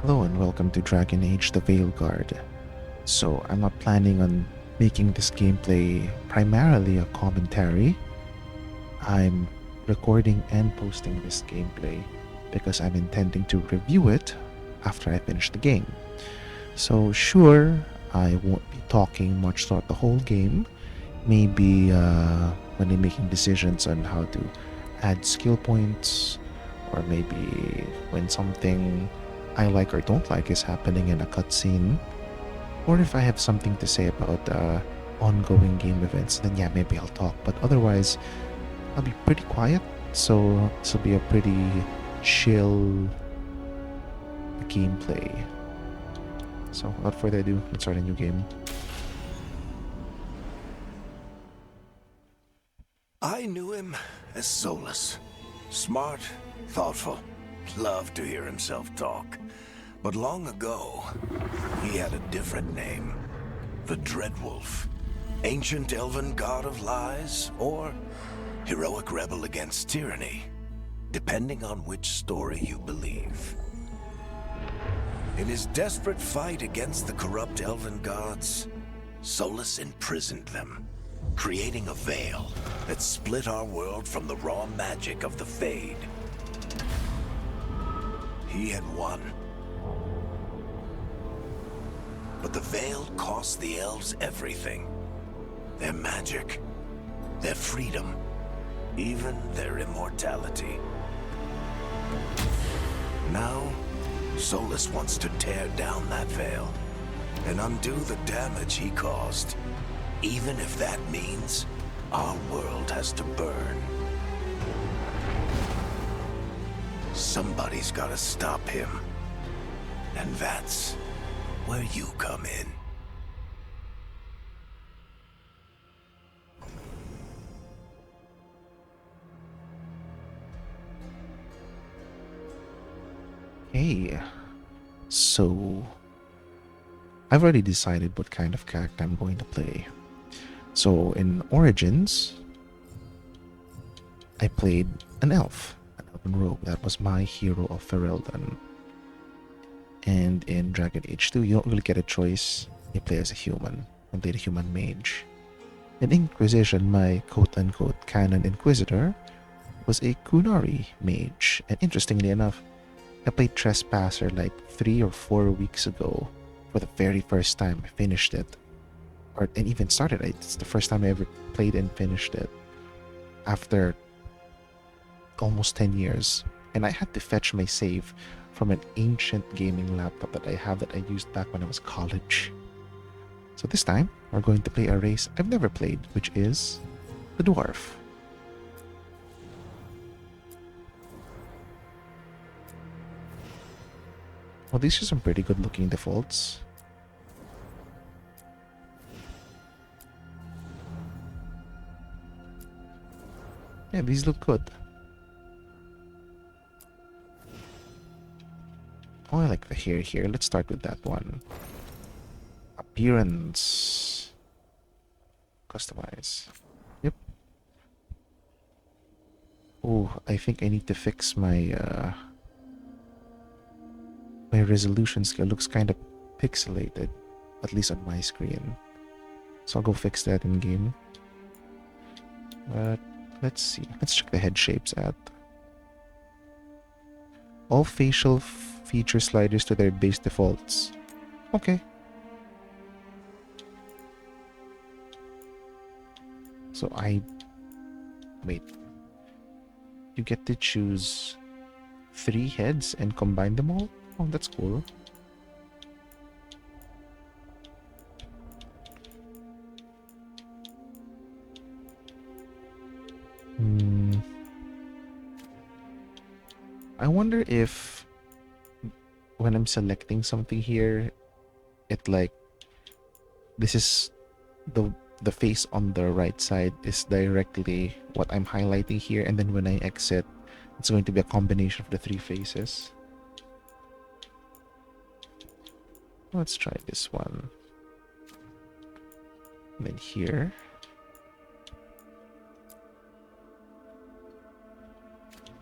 Hello and welcome to Dragon Age the Veilguard. So I'm not planning on making this gameplay primarily a commentary. I'm recording and posting this gameplay because I'm intending to review it after I finish the game. So sure, I won't be talking much throughout the whole game. Maybe when I'm making decisions on how to add skill points, or maybe when something I like or don't like is happening in a cutscene, or if I have something to say about ongoing game events, then yeah, maybe I'll talk. But otherwise, I'll be pretty quiet. So this will be a pretty chill gameplay. So without further ado, let's start a new game. I knew him as Solus. Smart, thoughtful, loved to hear himself talk. But long ago, he had a different name. The Dreadwolf. Ancient elven god of lies, or heroic rebel against tyranny, depending on which story you believe. In his desperate fight against the corrupt elven gods, Solus imprisoned them, creating a veil that split our world from the raw magic of the Fade. He had won. But the veil cost the elves everything. Their magic, their freedom, even their immortality. Now, Solus wants to tear down that veil and undo the damage he caused. Even if that means our world has to burn. Somebody's gotta stop him. And that's where you come in. Hey, so I've already decided what kind of character I'm going to play. So in Origins, I played an elf, an elven rogue. That was my hero of Ferelden. And in Dragon Age 2, you don't really get a choice. You play as a human. I played a human mage. In Inquisition, my quote-unquote canon Inquisitor was a Kunari mage. And interestingly enough, I played Trespasser like 3 or 4 weeks ago for the very first time. I finished it. And even started it. It's the first time I ever played and finished it after almost 10 years. And I had to fetch my save from an ancient gaming laptop that I have that I used back when I was college. So this time, we're going to play a race I've never played, which is the Dwarf. Well, these are some pretty good looking defaults. Yeah, these look good. Oh, I like the hair here. Let's start with that one. Appearance. Customize. Yep. Oh, I think I need to fix my my resolution scale. Looks kind of pixelated, at least on my screen. So I'll go fix that in game. But let's see. Let's check the head shapes at. All facial feature sliders to their base defaults. Okay. So wait. You get to choose 3 heads and combine them all? Oh, that's cool. I wonder if when I'm selecting something here, it like this is the face on the right side is directly what I'm highlighting here, and then when I exit, it's going to be a combination of the 3 faces. Let's try this one. And then here.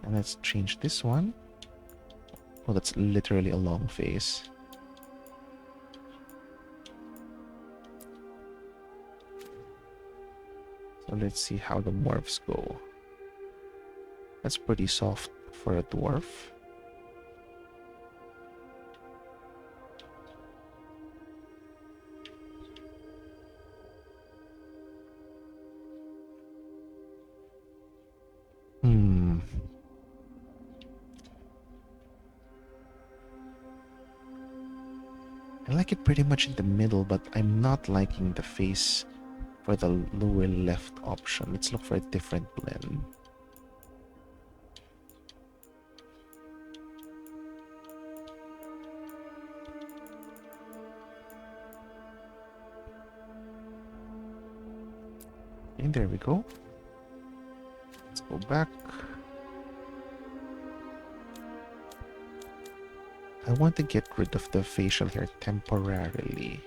And let's change this one. Oh, that's literally a long face. So let's see how the morphs go. That's pretty soft for a dwarf. I like it pretty much in the middle, but I'm not liking the face for the lower left option. Let's look for a different blend. And there we go. Let's go back. I want to get rid of the facial hair temporarily.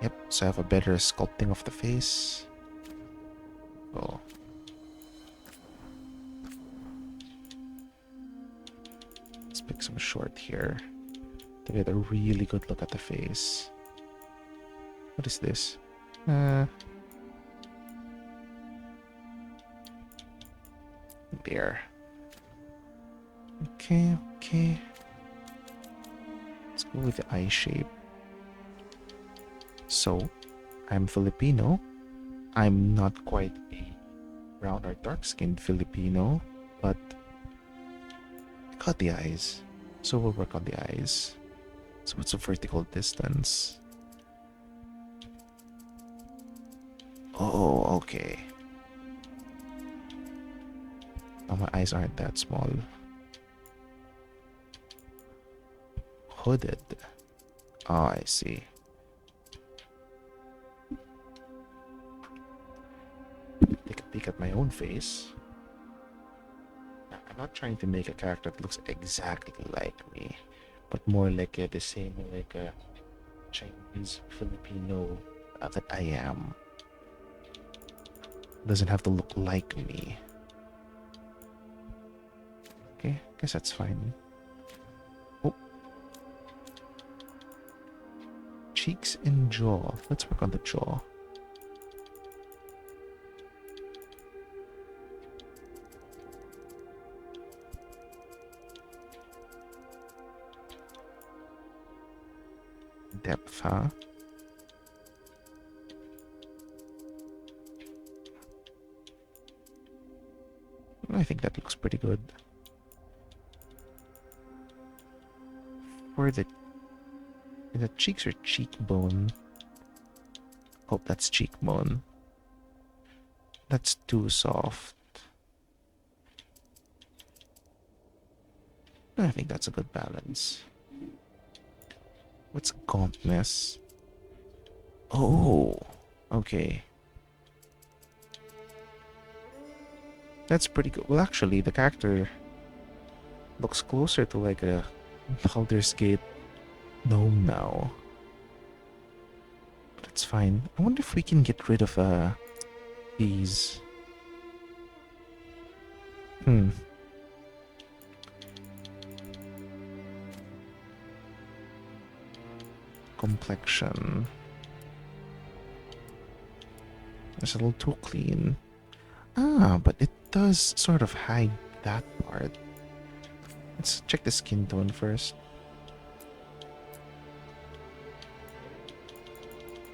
Yep, so I have a better sculpting of the face. Oh. Let's pick some short here to get a really good look at the face. What is this? There. Okay, okay. Let's go with the eye shape. So, I'm Filipino. I'm not quite a brown or dark-skinned Filipino, but I got the eyes. So we'll work on the eyes. So what's the vertical distance? Oh, okay. Oh, my eyes aren't that small. Hooded. Oh, I see. Take a peek at my own face. I'm not trying to make a character that looks exactly like me, but more like the same like a Chinese Filipino that I am. Doesn't have to look like me. Okay, guess that's fine. Oh. Cheeks and jaw. Let's work on the jaw. Depth, huh? I think that looks pretty good. For the cheeks or cheekbone? Oh, that's cheekbone. That's too soft. I think that's a good balance. What's gauntness? Oh, okay. That's pretty good. Well, actually, the character looks closer to like a Baldur's Gate gnome now. But it's fine. I wonder if we can get rid of these. Complexion. It's a little too clean. Ah, but it does sort of hide that part. Let's check the skin tone first.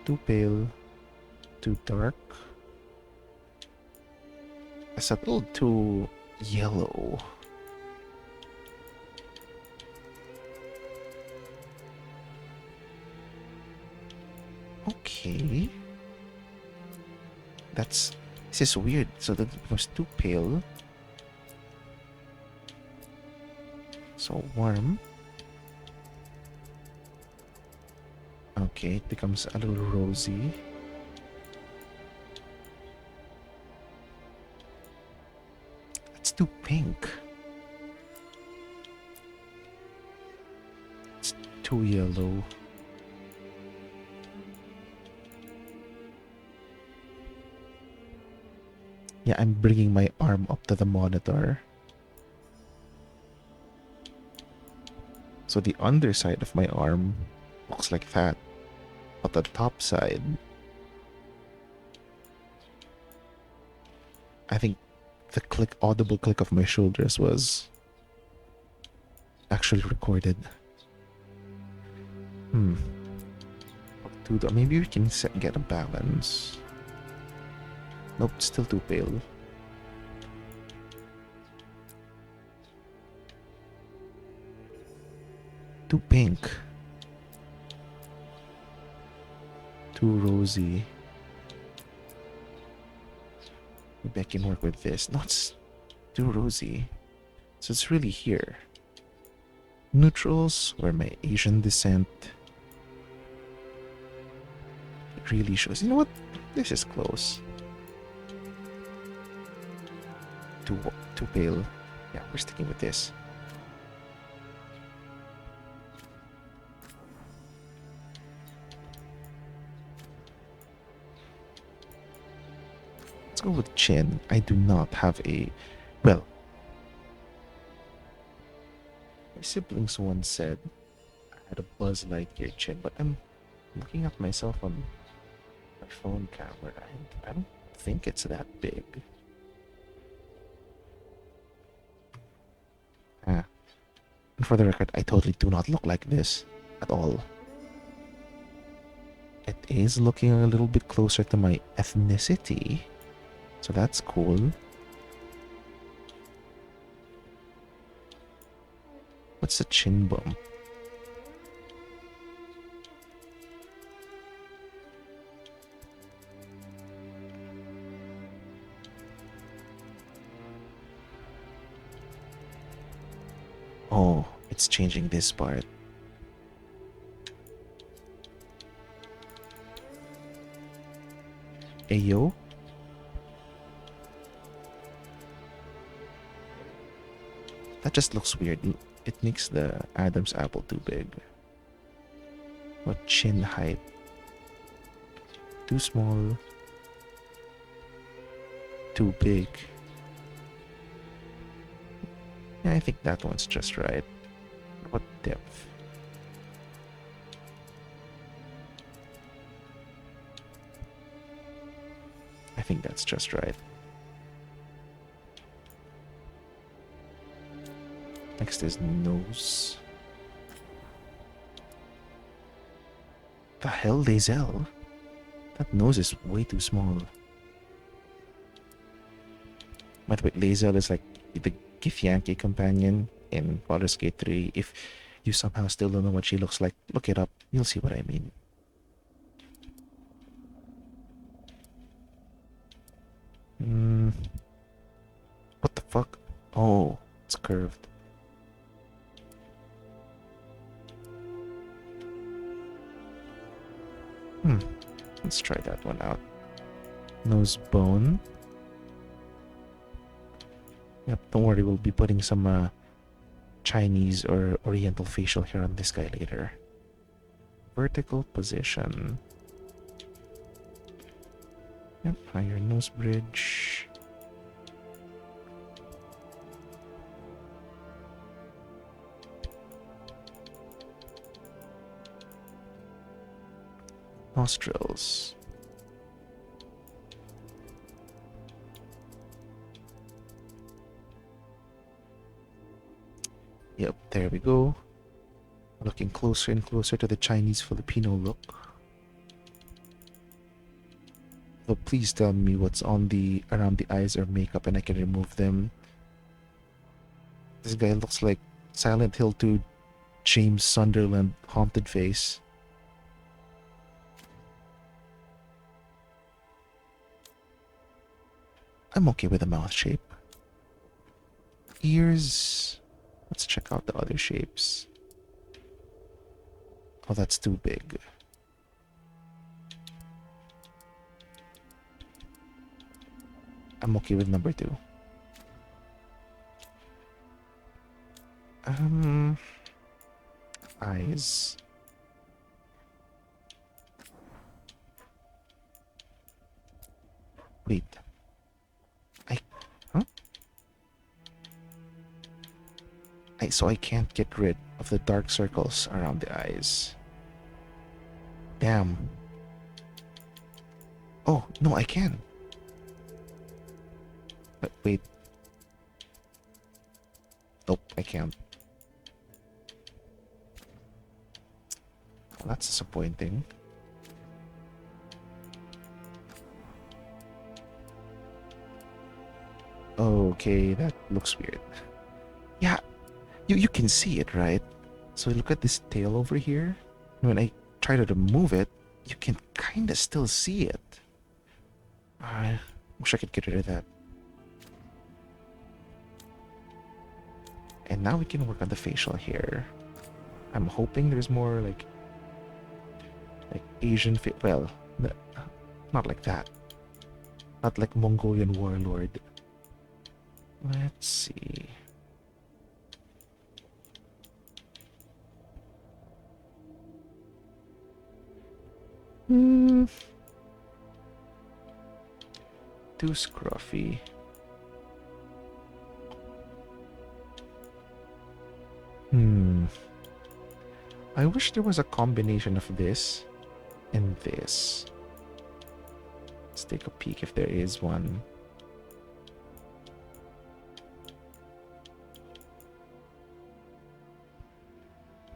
Too pale. Too dark. It's a little too yellow. Okay. This is weird. So that was too pale. So warm. Okay, it becomes a little rosy. It's too pink. It's too yellow. Yeah, I'm bringing my arm up to the monitor. So the underside of my arm looks like that. But the top side, I think the audible click of my shoulders was actually recorded. Maybe we can get a balance. Nope, still too pale. Too pink. Too rosy. Maybe I can work with this. No, it's too rosy. So it's really here. Neutrals, where my Asian descent really shows. You know what? This is close. Too pale. Yeah, we're sticking with this. Let's go with chin. I do not have a... Well, my siblings once said I had a Buzz Lightyear chin, but I'm looking at myself on my phone camera and I don't think it's that big. And for the record, I totally do not look like this at all. It is looking a little bit closer to my ethnicity, so that's cool. What's a chin bump? Oh, it's changing this part. Ayo? That just looks weird. It makes the Adam's apple too big. What chin height? Too small. Too big. Yeah, I think that one's just right. What depth? I think that's just right. Next is nose. The hell, Lae'zel? That nose is way too small. By the way, Lae'zel is like the Githyanki companion in Baldur's Gate 3. If you somehow still don't know what she looks like, look it up. You'll see what I mean. What the fuck? Oh, it's curved. Let's try that one out. Nose bone. Yep, don't worry, we'll be putting some Chinese or Oriental facial hair on this guy later. Vertical position. Yep, higher nose bridge. Nostrils. Yep, there we go. Looking closer and closer to the Chinese Filipino look. So please tell me what's on around the eyes or makeup and I can remove them. This guy looks like Silent Hill 2 James Sunderland haunted face. I'm okay with the mouth shape. Ears. Let's check out the other shapes. Oh, that's too big. I'm okay with number 2. Eyes. Wait. So I can't get rid of the dark circles around the eyes. Damn. Oh, no, I can. But wait. Nope, I can't. Well, that's disappointing. Okay, that looks weird. Yeah, you can see it, right? So look at this tail over here. When I try to remove it, you can kind of still see it. I wish I could get rid of that. And now we can work on the facial hair. I'm hoping there's more like Asian well, not like that. Not like Mongolian warlord. Let's see. Too scruffy. I wish there was a combination of this and this. Let's take a peek if there is one.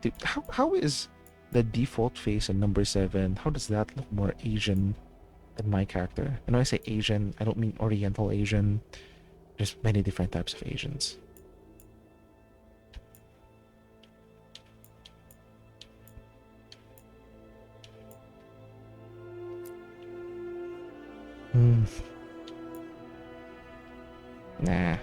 Dude, how is the default face in number 7? How does that look more Asian than my character? And when I say Asian, I don't mean Oriental Asian. There's many different types of Asians. Nah.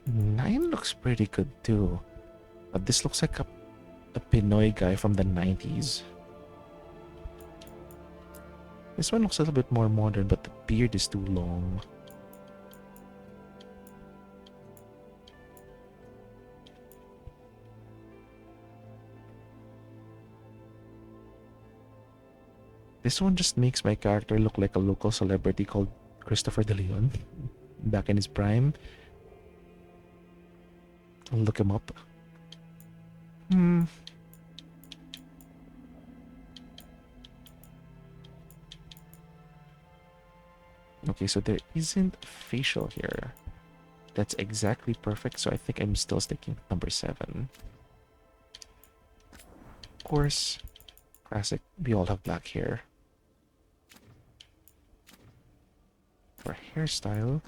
Nine looks pretty good too. But this looks like a Pinoy guy from the 90s. This one looks a little bit more modern, but the beard is too long. This one just makes my character look like a local celebrity called Christopher De Leon back in his prime. I'll look him up. Okay, so there isn't facial here. That's exactly perfect, so I think I'm still sticking with number 7. Of course, classic, we all have black hair. For hairstyle,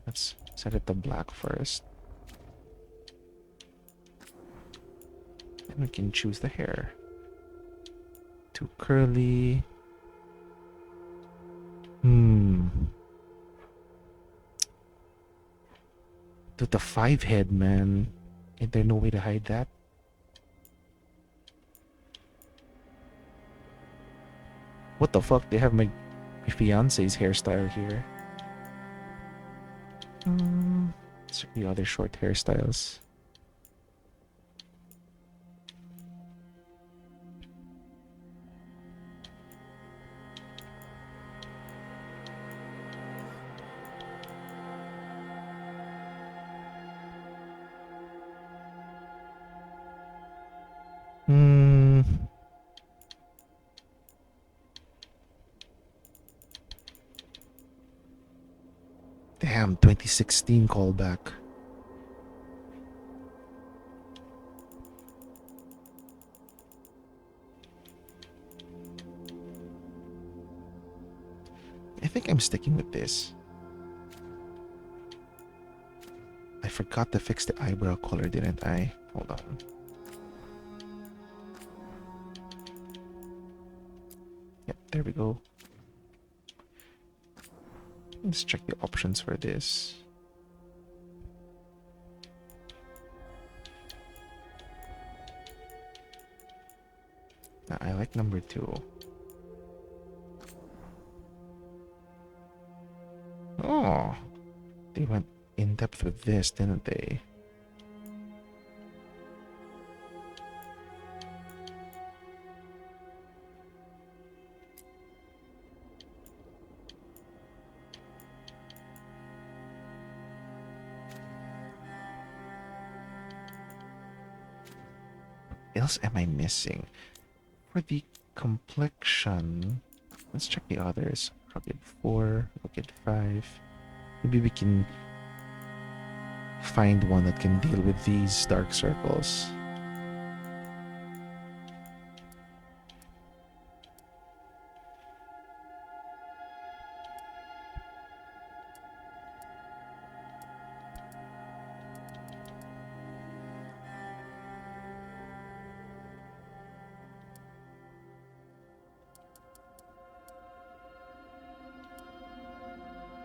let's set it to black first. And we can choose the hair. Too curly. To the 5 head, man. Is there no way to hide that? What the fuck? They have my fiance's hairstyle here. Let's check the other short hairstyles. Damn, 2016 callback. I think I'm sticking with this. I forgot to fix the eyebrow color, didn't I? Hold on. Yep, there we go. Let's check the options for this. Now, I like number 2. Oh, they went in depth with this, didn't they? else am I missing? For the complexion, let's check the others. Rugged 4, Rugged 5. Maybe we can find one that can deal with these dark circles.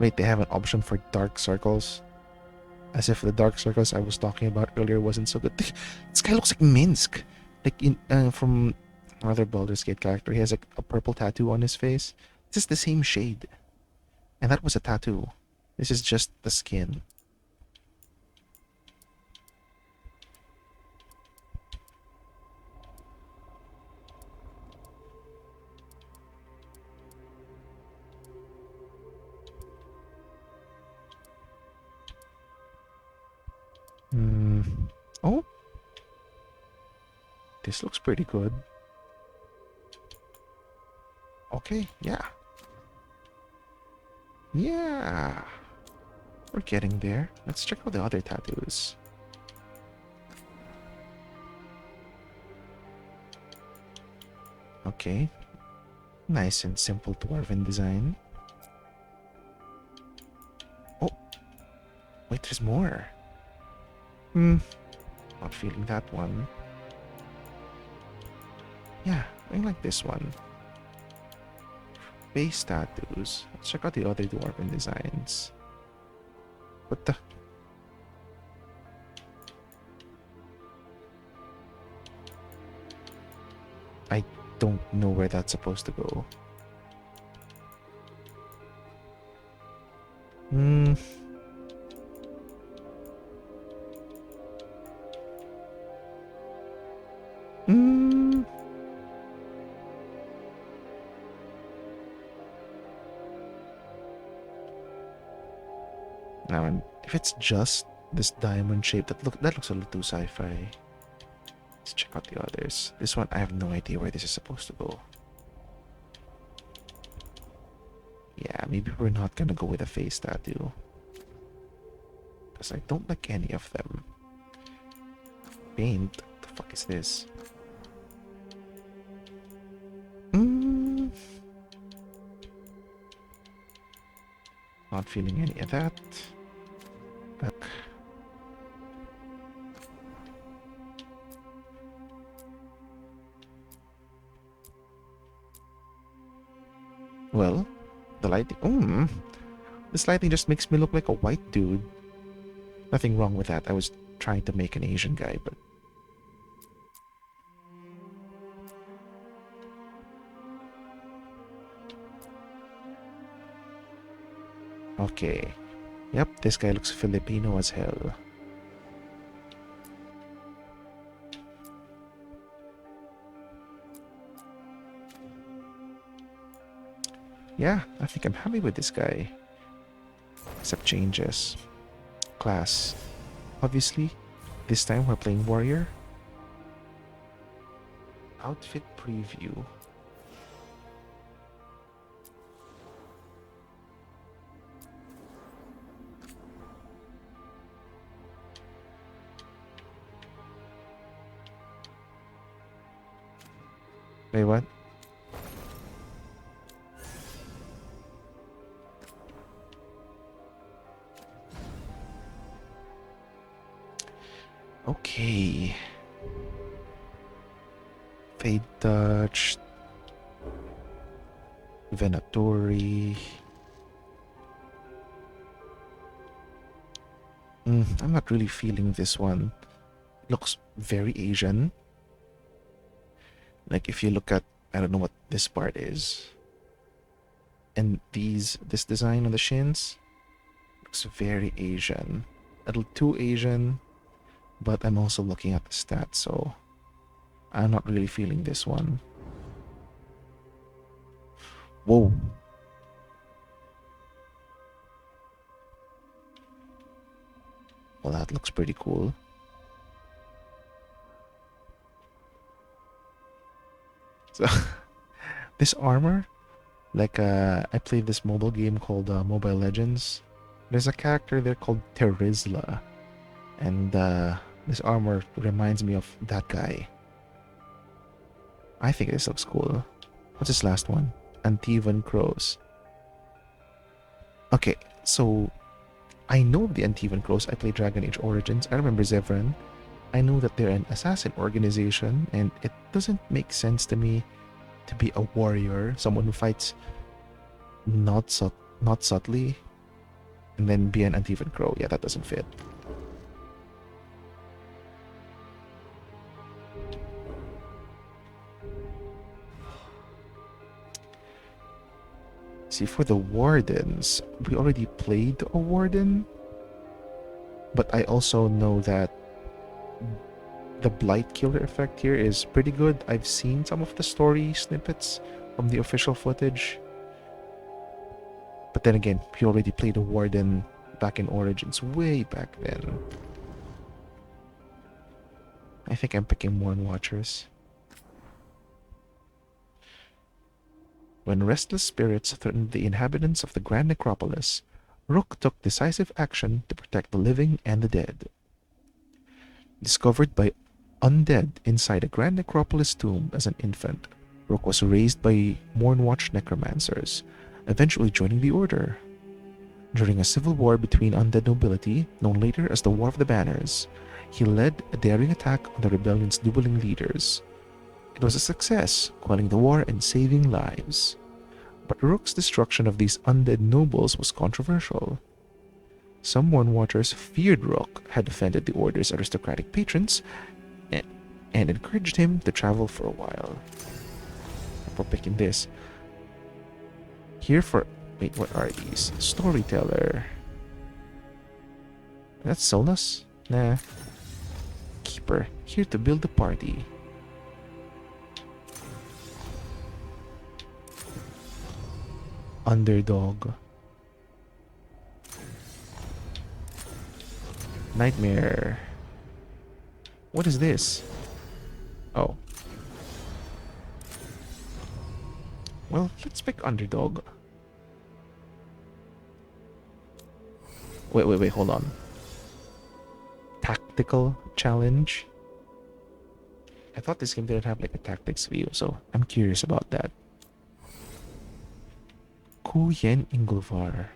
Wait, they have an option for dark circles? As if the dark circles I was talking about earlier wasn't so good. This guy looks like Minsk. Like in from another Baldur's Gate character. He has like a purple tattoo on his face. This is the same shade. And that was a tattoo. This is just the skin. Oh, this looks pretty good. Okay, yeah. Yeah. We're getting there. Let's check out the other tattoos. Okay. Nice and simple dwarven design. Oh, wait, there's more. Not feeling that one. Yeah, I like this one. Base tattoos. Let's check out the other dwarven designs. What the? I don't know where that's supposed to go. Hmm. Hmm. Now, and if it's just this diamond shape, that looks a little too sci-fi. Let's check out the others. This one, I have no idea where this is supposed to go. Yeah, maybe we're not gonna go with a face tattoo. Because I don't like any of them. Paint? What the fuck is this? Not feeling any of that. Back. Well, the lighting. This lighting just makes me look like a white dude. Nothing wrong with that. I was trying to make an Asian guy, but. Okay. Yep, this guy looks Filipino as hell. Yeah, I think I'm happy with this guy. Except changes. Class. Obviously, this time we're playing warrior. Outfit preview. Wait, what? Okay. Fade touch. Venatori. I'm not really feeling this one. Looks very Asian. Like if you look at, I don't know what this part is. And this design on the shins looks very Asian. A little too Asian, but I'm also looking at the stats, so I'm not really feeling this one. Whoa. Well, that looks pretty cool. So this armor, like I played this mobile game called Mobile Legends. There's a character there called Terizla, and this armor reminds me of that guy. I think this looks cool. What's this last one? Antivan Crows. Okay, so I know the Antivan Crows. I played Dragon Age Origins. I remember Zevran. I know that they're an assassin organization, and it doesn't make sense to me to be a warrior, someone who fights not subtly, and then be an Antivan Crow. Yeah, that doesn't fit. See, for the wardens, we already played a warden, but I also know that the blight killer effect here is pretty good. I've seen some of the story snippets from the official footage. But then again, we already played a warden back in Origins, way back then. I think I'm picking Morn Watchers. When restless spirits threatened the inhabitants of the Grand Necropolis, Rook took decisive action to protect the living and the dead. Discovered by undead inside a Grand Necropolis tomb as an infant, Rook was raised by Mornwatch necromancers, eventually joining the Order. During a civil war between undead nobility, known later as the War of the Banners, he led a daring attack on the rebellion's dueling leaders. It was a success, quelling the war and saving lives. But Rook's destruction of these undead nobles was controversial. Some Mornwatchers feared Rook had offended the Order's aristocratic patrons and encouraged him to travel for a while. For picking this. Here for... Wait, what are these? Storyteller. That's Solus? Nah. Keeper. Here to build the party. Underdog. Nightmare. What is this? Oh. Well, let's pick Underdog. Wait, hold on. Tactical challenge? I thought this game didn't have like a tactics view, so I'm curious about that. Kuyen Ingulvar.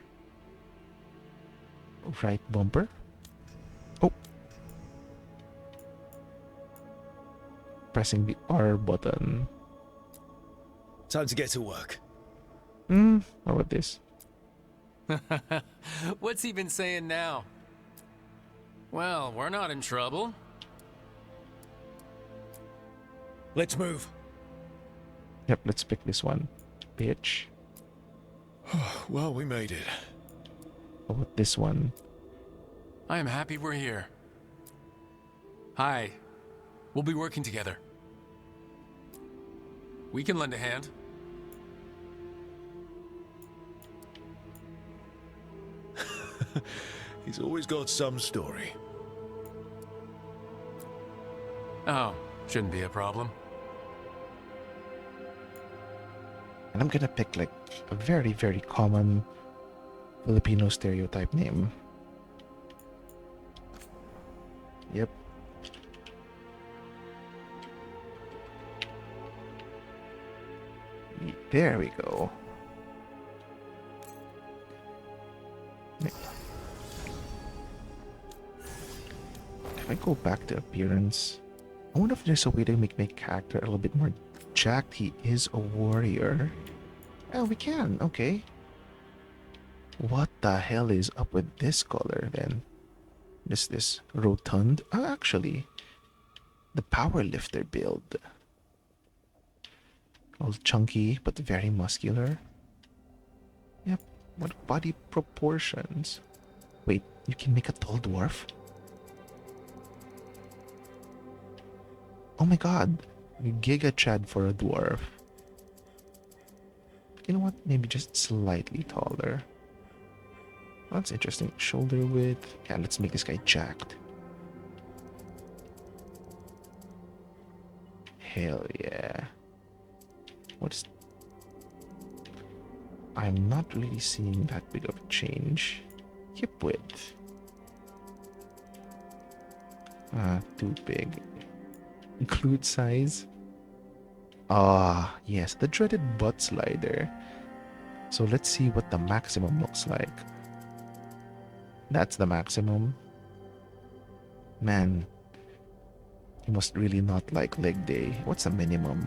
Right bumper? Oh. Pressing the R button. Time to get to work. What about this? What's he been saying now? Well, we're not in trouble. Let's move. Yep, let's pick this one. Bitch. Well, we made it. How about this one? I am happy we're here. Hi. We'll be working together. We can lend a hand. He's always got some story. Oh, shouldn't be a problem. And I'm gonna pick like a very, very common Filipino stereotype name. Yep. There we go. If I go back to appearance, I wonder if there's a way to make my character a little bit more jacked. He is a warrior. Oh, we can. Okay. What the hell is up with this color then? This rotund? Oh, actually, the power lifter build. All chunky but very muscular. Yep. What body proportions? Wait, you can make a tall dwarf? Oh my god. Giga Chad for a dwarf. You know what? Maybe just slightly taller. That's interesting. Shoulder width. Yeah, let's make this guy jacked. Hell yeah. What is... I'm not really seeing that big of a change. Hip width. Too big. Include size. Ah, yes, the dreaded butt slider. So let's see what the maximum looks like. That's the maximum. Man, you must really not like leg day. What's the minimum?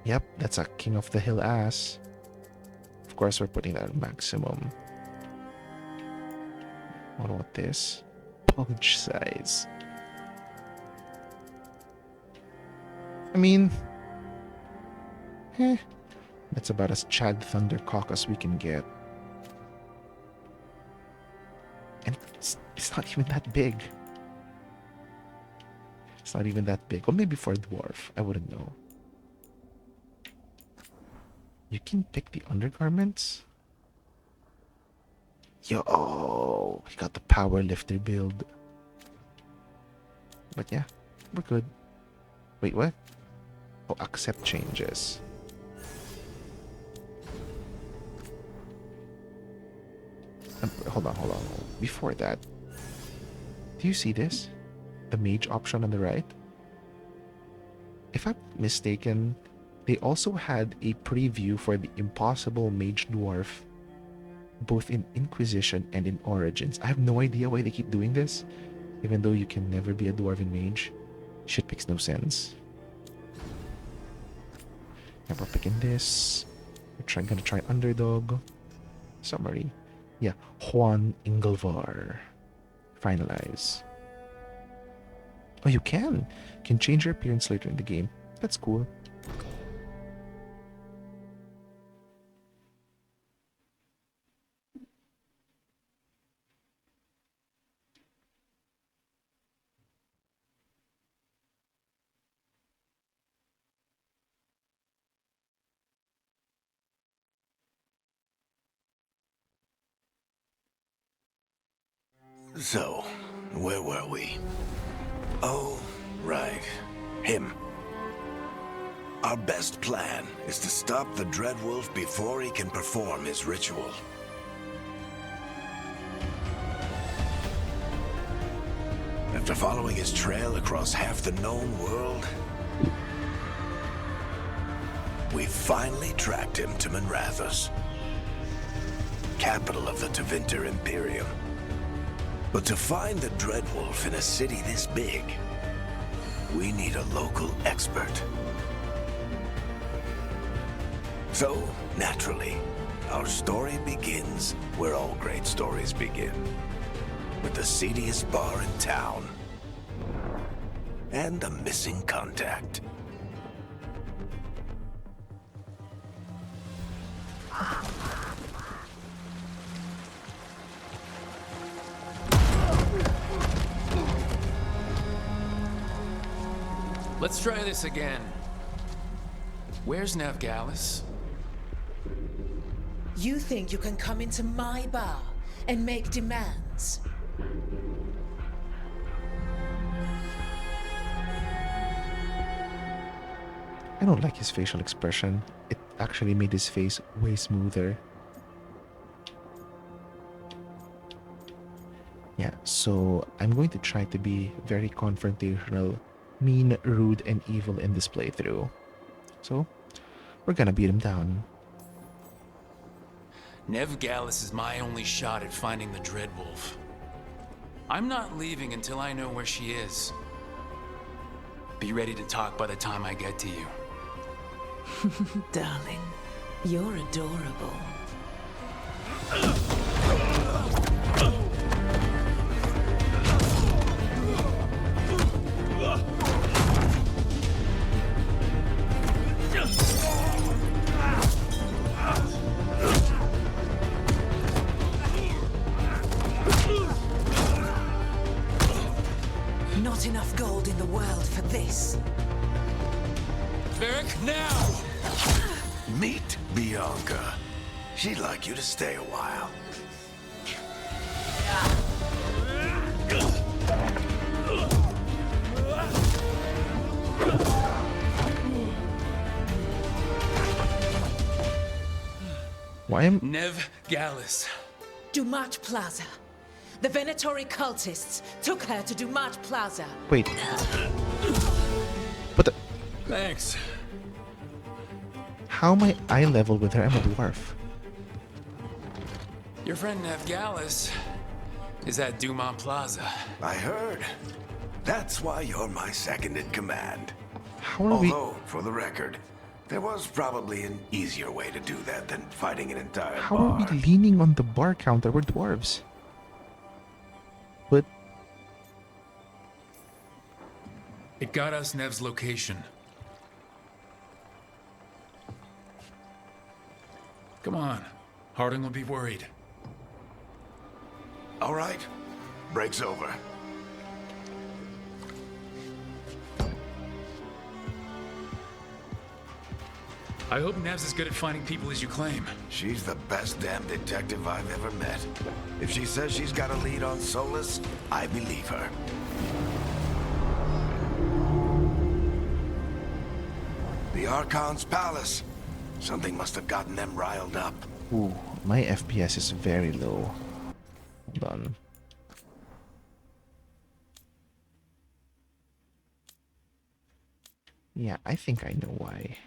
Yep, that's a king of the hill ass. Of course, we're putting that at maximum. What about this? Bulge size. I mean, that's about as Chad Thundercock as we can get. And it's not even that big. It's not even that big. Or maybe for a dwarf. I wouldn't know. You can pick the undergarments? Yo, he got the power lifter build. But yeah, we're good. Wait, what? Oh, accept changes. Hold on. Before that, do you see this? The mage option on the right? If I'm mistaken, they also had a preview for the impossible mage dwarf, both in Inquisition and in Origins. I have no idea why they keep doing this, even though you can never be a dwarven mage. Shit makes no sense. Yeah, we're picking this. We're gonna try Underdog. Summary. Yeah, Juan Inglevar. Finalize. Oh, you can change your appearance later in the game. That's cool. So, where were we? Oh, right. Him. Our best plan is to stop the Dreadwolf before he can perform his ritual. After following his trail across half the known world, we finally tracked him to Minrathous, capital of the Tevinter Imperium. But to find the Dreadwolf in a city this big, we need a local expert. So, naturally, our story begins where all great stories begin. With the seediest bar in town. And a missing contact. Let's try this again. Where's Navgalis? You think you can come into my bar and make demands? I don't like his facial expression. It actually made his face way smoother. Yeah, so I'm going to try to be very confrontational, mean, rude, and evil in this playthrough. So, we're gonna beat him down. Navgalis is my only shot at finding the Dreadwolf. I'm not leaving until I know where she is. Be ready to talk by the time I get to you. Darling, you're adorable. Not enough gold in the world for this. Varric, now! Meet Bianca. She'd like you to stay a while. Why am... Nev Gallus. Dumat Plaza. The Venatori cultists took her to Dumat Plaza. Wait. But the... Thanks. How am I eye level with her? I'm a dwarf. Your friend Nev Gallus is at Dumont Plaza. I heard. That's why you're my second in command. How are we... Although, for the record, there was probably an easier way to do that than fighting an entire How bar. are we leaning on the bar counter? We're dwarves. But... It got us Nev's location. Come on. Harding will be worried. All right. Break's over. I hope Nev's as good at finding people as you claim. She's the best damn detective I've ever met. If she says she's got a lead on Solus, I believe her. The Archon's palace. Something must have gotten them riled up. Ooh, my FPS is very low. Hold on. Yeah, I think I know why.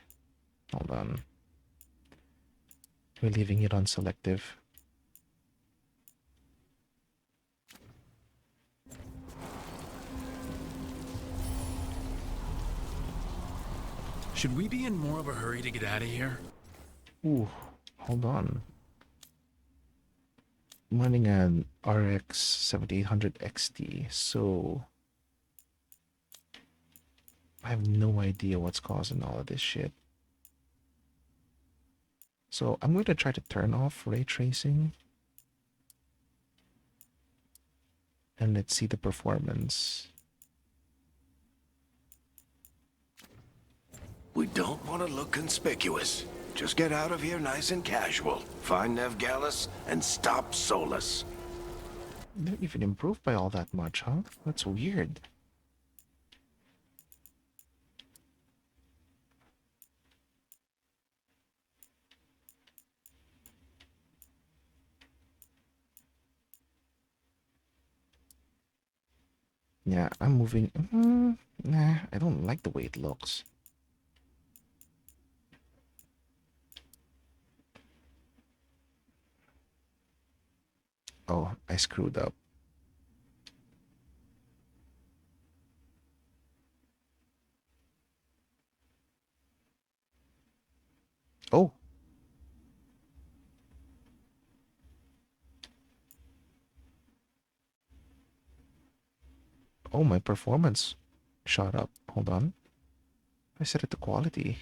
Hold on. We're leaving it on selective. Should we be in more of a hurry to get out of here? Ooh, hold on. I'm running an RX 7800 XT, so I have no idea what's causing all of this shit. So I'm going to try to turn off ray tracing. And let's see the performance. We don't want to look conspicuous. Just get out of here nice and casual. Find Nev Gallus and stop Solus. Didn't even improve by all that much, huh? That's weird. Yeah, I'm moving. Nah, I don't like the way it looks. Oh, I screwed up. Oh. Oh, my performance shot up. Hold on. I set it to quality.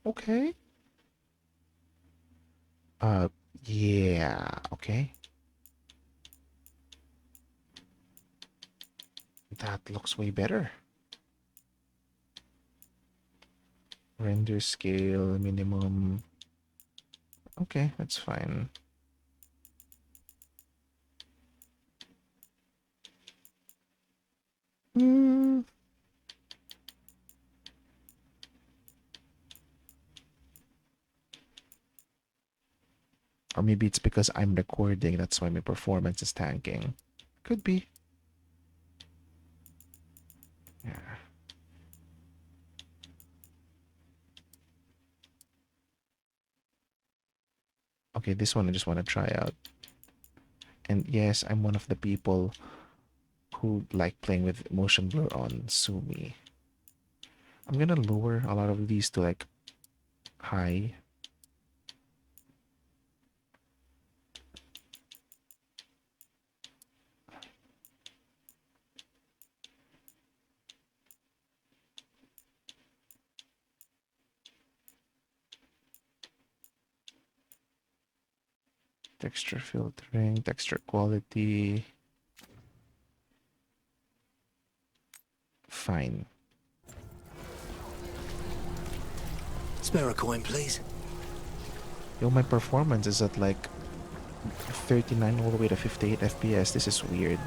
Okay. Yeah, okay. That looks way better. Render scale, minimum. Okay, that's fine. Or maybe it's because I'm recording, that's why my performance is tanking. Could be. Yeah. Okay, this one I just want to try out. And yes, I'm one of the people who like playing with motion blur on. Sue me. I'm gonna lower a lot of these to like high. Texture filtering, texture quality. Fine. Spare a coin, please. Yo, my performance is at like 39 all the way to 58 FPS. This is weird.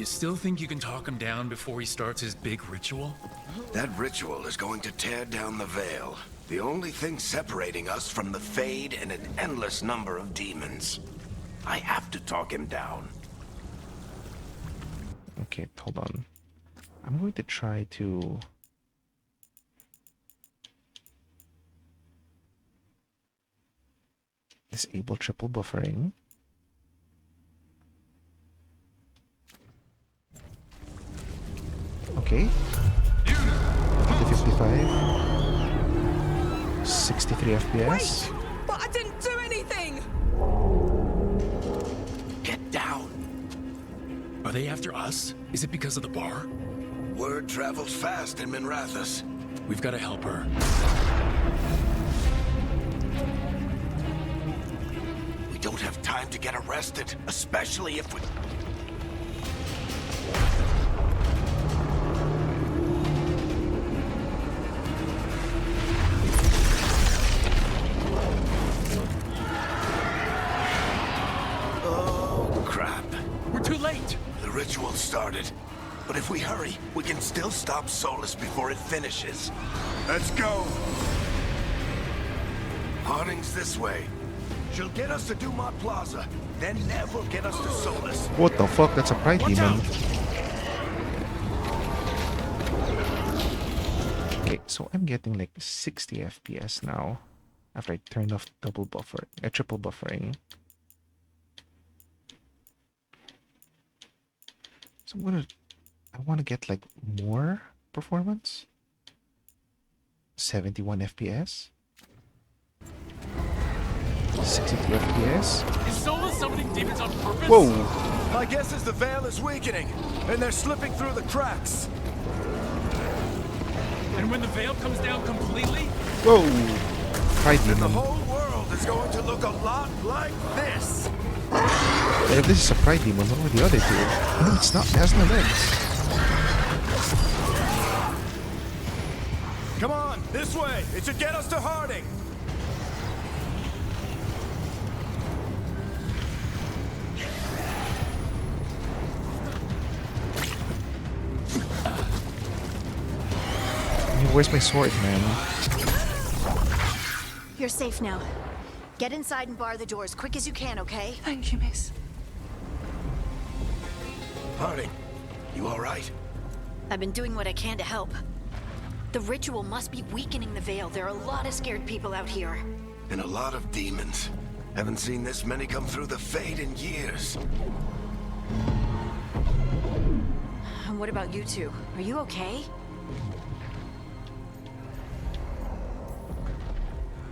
You still think you can talk him down before he starts his big ritual? That ritual is going to tear down the Veil. The only thing separating us from the Fade and an endless number of demons. I have to talk him down. Okay, hold on. I'm going to try to... disable triple buffering. Okay. 55. 63 FPS. Wait! But I didn't do anything! Get down. Are they after us? Is it because of the bar? Word travels fast in Minrathous. We've got to help her. We don't have time to get arrested, especially if we... Oh, crap. We're too late! The ritual started. But if we hurry, we can still stop Solus before it finishes. Let's go! Harding's this way. She'll get us to Dumont Plaza. Then Nev will get us to Solus. What the fuck? That's a pride demon. Okay, so I'm getting like 60 FPS now. After I turned off triple buffering. So I want to get like more performance. 71 FPS. 62 FPS. Is Solus summoning demons on purpose? Whoa! My guess is the Veil is weakening, and they're slipping through the cracks. And when the veil comes down completely? Whoa! Pride And the demon. whole world is going to look a lot like this. If this is a pride demon, what were the other two? No, it's not. It has no legs. Come on, this way. It should get us to Harding. Where's my sword, man? You're safe now. Get inside and bar the door as quick as you can, okay? Thank you, miss. Harding, you all right? I've been doing what I can to help. The ritual must be weakening the Veil. There are a lot of scared people out here. And a lot of demons. Haven't seen this many come through the Fade in years. And what about you two? Are you okay?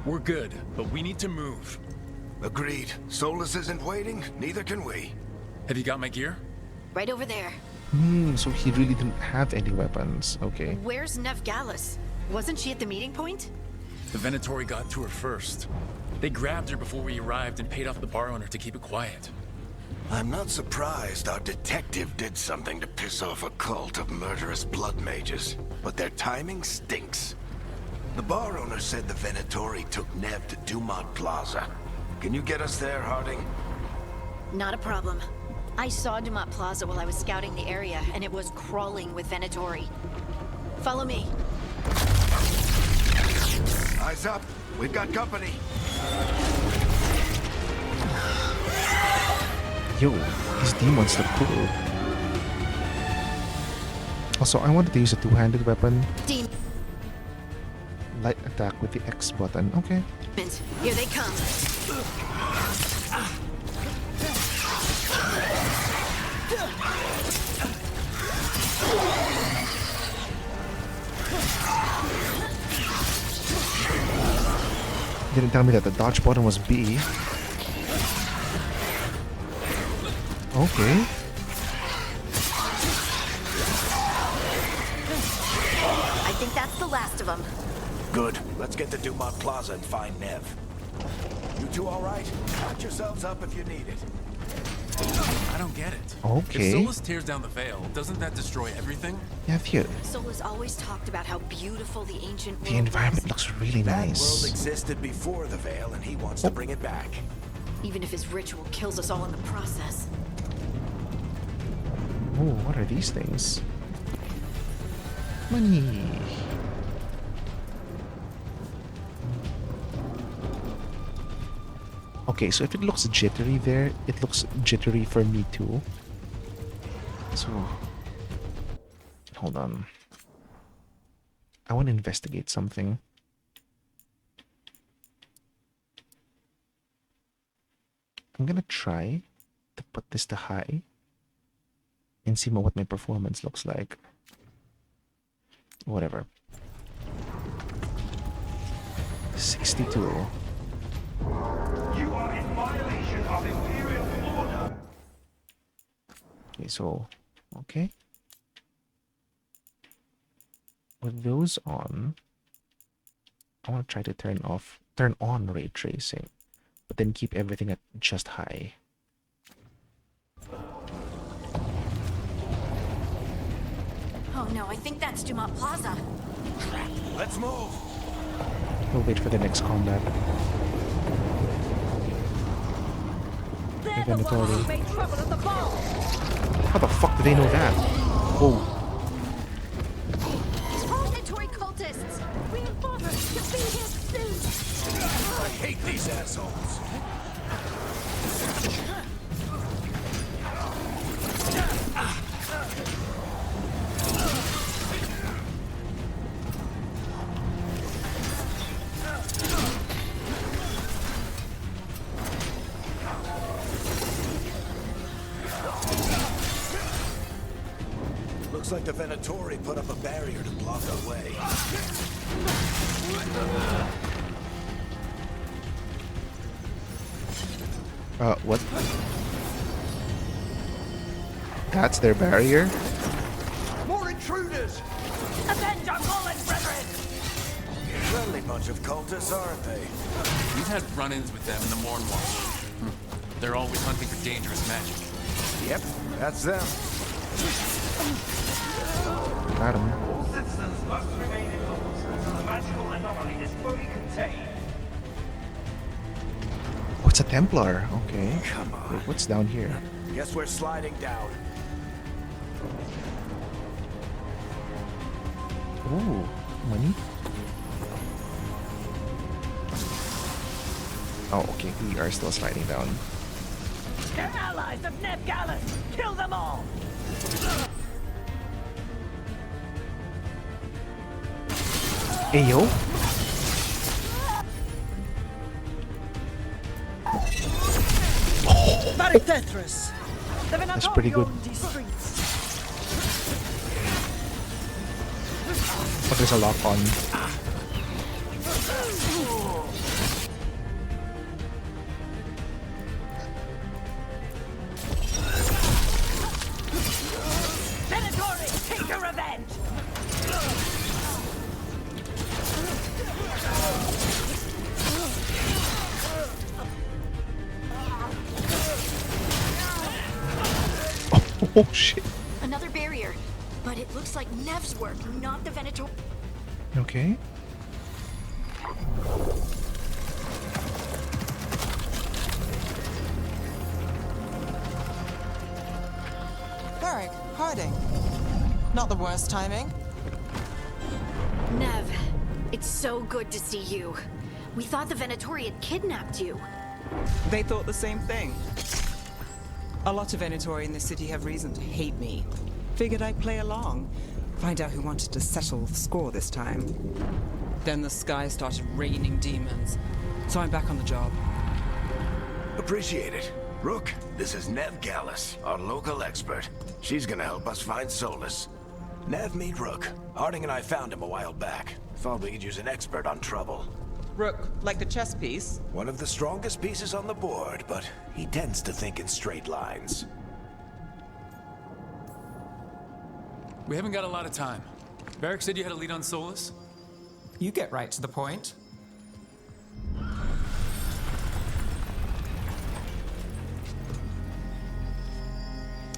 We're good, but we need to move. Agreed. Solus isn't waiting, neither can we. Have you got my gear? Right over there. So he really didn't have any weapons. Okay. Where's Nev Gallus? Wasn't she at the meeting point? The Venatori got to her first. They grabbed her before we arrived and paid off the bar owner to keep it quiet. I'm not surprised our detective did something to piss off a cult of murderous blood mages, but their timing stinks. The bar owner said the Venatori took Nev to Dumont Plaza. Can you get us there, Harding? Not a problem. I saw Dumont Plaza while I was scouting the area, and it was crawling with Venatori. Follow me. Eyes up. We've got company. Yo, these demons look cool. Also, I wanted to use a two-handed weapon. Demons, Light attack with the X button. Okay. here they come. Didn't tell me that the dodge button was B. Okay. I think that's the last of them. Good. Let's get to Dumont Plaza and find Nev. You two all right? Patch yourselves up if you need it. I don't get it. Okay. If Solus tears down the veil, doesn't that destroy everything? Yeah, here. Solus always talked about how beautiful the ancient The world environment was. looks really That world nice. existed before the Veil, and he wants to bring it back. Even if his ritual kills us all in the process. Oh, what are these things? Money. Okay, so if it looks jittery there, it looks jittery for me too. So, hold on. I want to investigate something. I'm gonna try to put this to high and see what my performance looks like. Whatever. 62. You are in violation of Imperial order. Okay, so, okay. With those on, I want to try to turn on ray tracing, but then keep everything at just high. Oh no, I think that's Dumont Plaza. Let's move. We'll wait for the next combat. They're the ones who made trouble at the ball. How the fuck do they know that? Oh, Venatory cultists! Reinforcements can be here soon. I hate these assholes. Looks like the Venatori put up a barrier to block our way. what? That's their barrier? More intruders! Avenge our fallen brethren! Friendly bunch of cultists, aren't they? We've had run-ins with them in the Mornwatch. They're always hunting for dangerous magic. Yep, that's them. Got him. All citizens must remain indoors until the magical anomaly is fully contained. Oh, it's a Templar. Okay. Come on. Wait, what's down here? Guess we're sliding down. Ooh, money. Oh, okay. We are still sliding down. They're allies of Ned Gallus! Kill them all! Hey, yo. Tetris! That's pretty good. But there's a lock on. Venatori, take your revenge! Oh, shit. Another barrier. But it looks like Nev's work, not the Venator. Okay. Varric, Harding. Not the worst timing. Nev, it's so good to see you. We thought the Venatori had kidnapped you. They thought the same thing. A lot of Venatori in the city have reason to hate me. Figured I'd play along. Find out who wanted to settle the score this time. Then the sky started raining demons. So I'm back on the job. Appreciate it. Rook, this is Nev Gallus, our local expert. She's gonna help us find Solus. Nev, meet Rook. Harding and I found him a while back. Thought we could use an expert on trouble. Rook, like the chess piece? One of the strongest pieces on the board, but he tends to think in straight lines. We haven't got a lot of time. Varric said you had a lead on Solus? You get right to the point.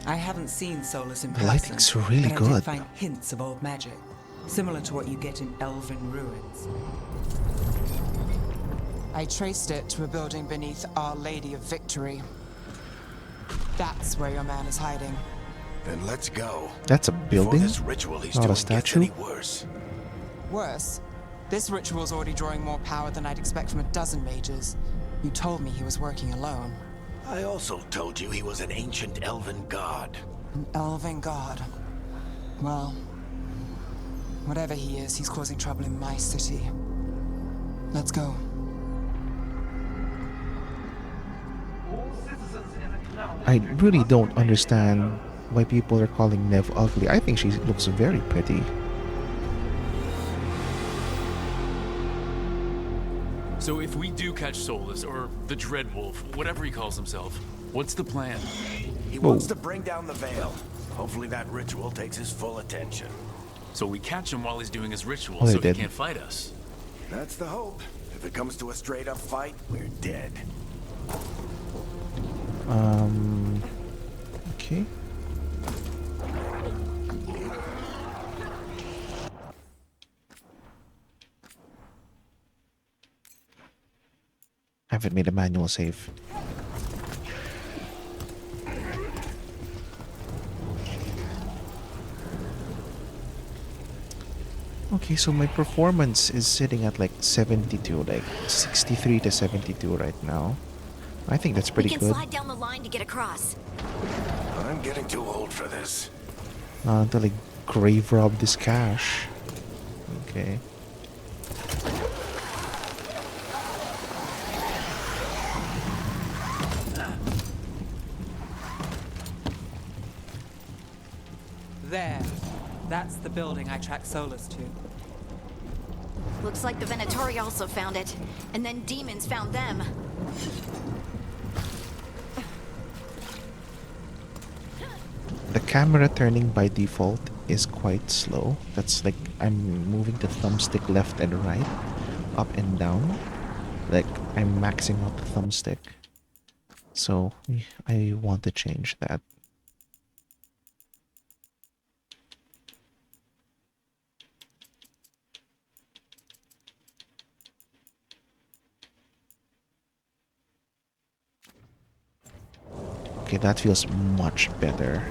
I haven't seen Solus in The person. lighting's really but I good. did find hints of old magic, similar to what you get in elven ruins. I traced it to a building beneath Our Lady of Victory. That's where your man is hiding. Then let's go. That's a Before building, this ritual he's not doing a gets statue. any worse. Worse, this ritual's already drawing more power than I'd expect from a dozen mages. You told me he was working alone. I also told you he was an ancient elven god. An elven god. Well, whatever he is, he's causing trouble in my city. Let's go. All citizens in the canal. I really don't understand why people are calling Nev ugly. I think she looks very pretty. So if we do catch Solus, or the Dreadwolf, whatever he calls himself, what's the plan? He wants to bring down the veil. Hopefully that ritual takes his full attention. So we catch him while he's doing his ritual, Oh, they so he did. can't fight us. That's the hope. If it comes to a straight-up fight, we're dead. Okay. I haven't made a manual save. Okay, so my performance is sitting at like 72, like 63 to 72 right now. I think that's pretty we can good. slide down the line to get across. I'm getting too old for this. To like grave rob this cash. Okay. There. That's the building I tracked Solus to. Looks like the Venatori also found it, and then demons found them. The camera turning by default is quite slow. That's like I'm moving the thumbstick left and right, up and down. Like I'm maxing out the thumbstick. So I want to change that. Okay, that feels much better.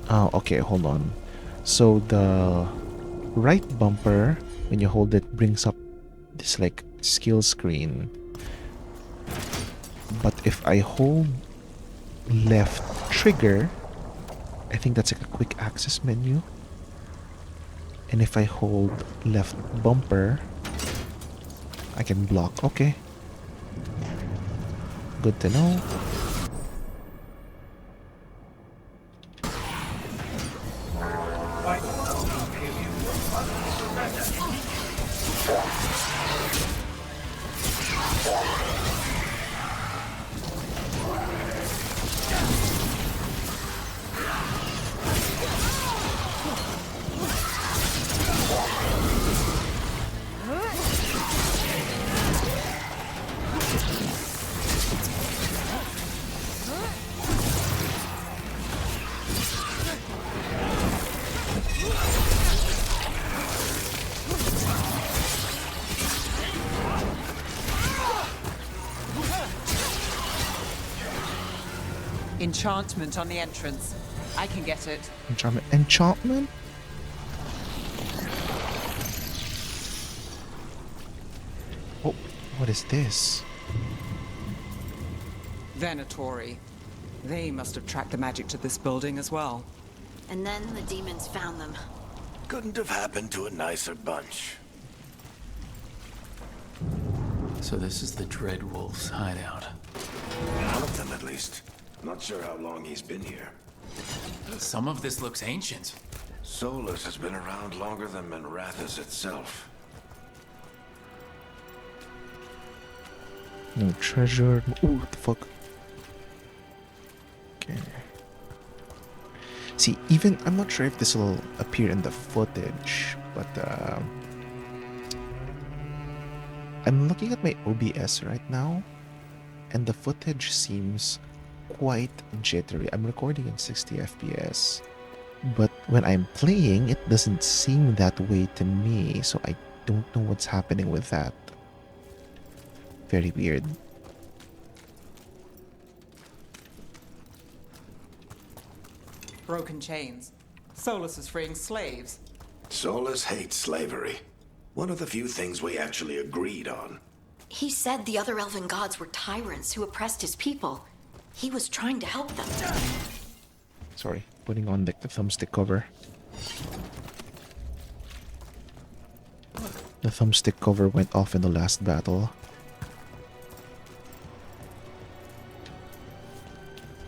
Oh, okay, hold on. So the right bumper, when you hold it, brings up this like skill screen. But if I hold left trigger, I think that's like a quick access menu. And if I hold left bumper, I can block. Okay. Good to know. Enchantment on the entrance. I can get it. Enchantment. Enchantment? Oh, what is this? Venatori. They must have tracked the magic to this building as well. And then the demons found them. Couldn't have happened to a nicer bunch. So this is the Dreadwolf's hideout. One of them, at least. Not sure how long he's been here. Some of this looks ancient. Solus has been around longer than Manrathus itself. No treasure. Ooh, what the fuck? Okay. See, even I'm not sure if this will appear in the footage, but I'm looking at my OBS right now, and the footage seems quite jittery. I'm recording in 60 FPS, but when I'm playing, it doesn't seem that way to me, so I don't know what's happening with that. Very weird. Broken chains. Solus is freeing slaves. Solus hates slavery. One of the few things we actually agreed on. He said the other elven gods were tyrants who oppressed his people. He was trying to help them. Sorry, putting on the thumbstick cover. The thumbstick cover went off in the last battle.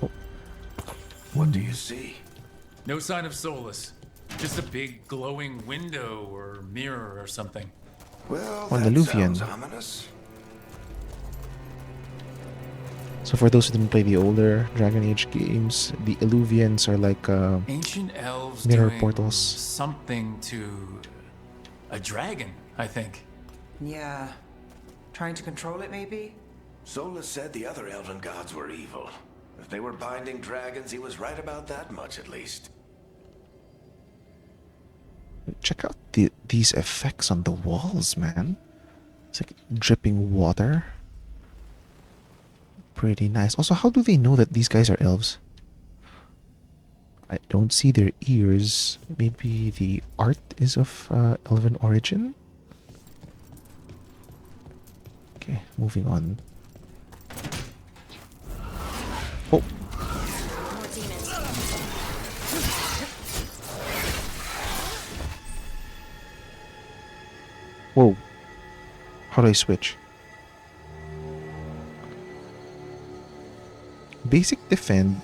Oh. What do you see? No sign of Solus. Just a big glowing window or mirror or something. Well, On that the Luvian. sounds ominous. So for those who didn't play the older Dragon Age games, the Illuvians are like Ancient elves mirror doing portals. something to a dragon, I think. Yeah. Trying to control it, maybe? Solus said the other elven gods were evil. If they were binding dragons, he was right about that much at least. Check out these effects on the walls, man. It's like dripping water. Pretty nice. Also, how do they know that these guys are elves? I don't see their ears. Maybe the art is of elven origin? Okay, moving on. Oh, More demons. whoa. How do I switch? Basic defend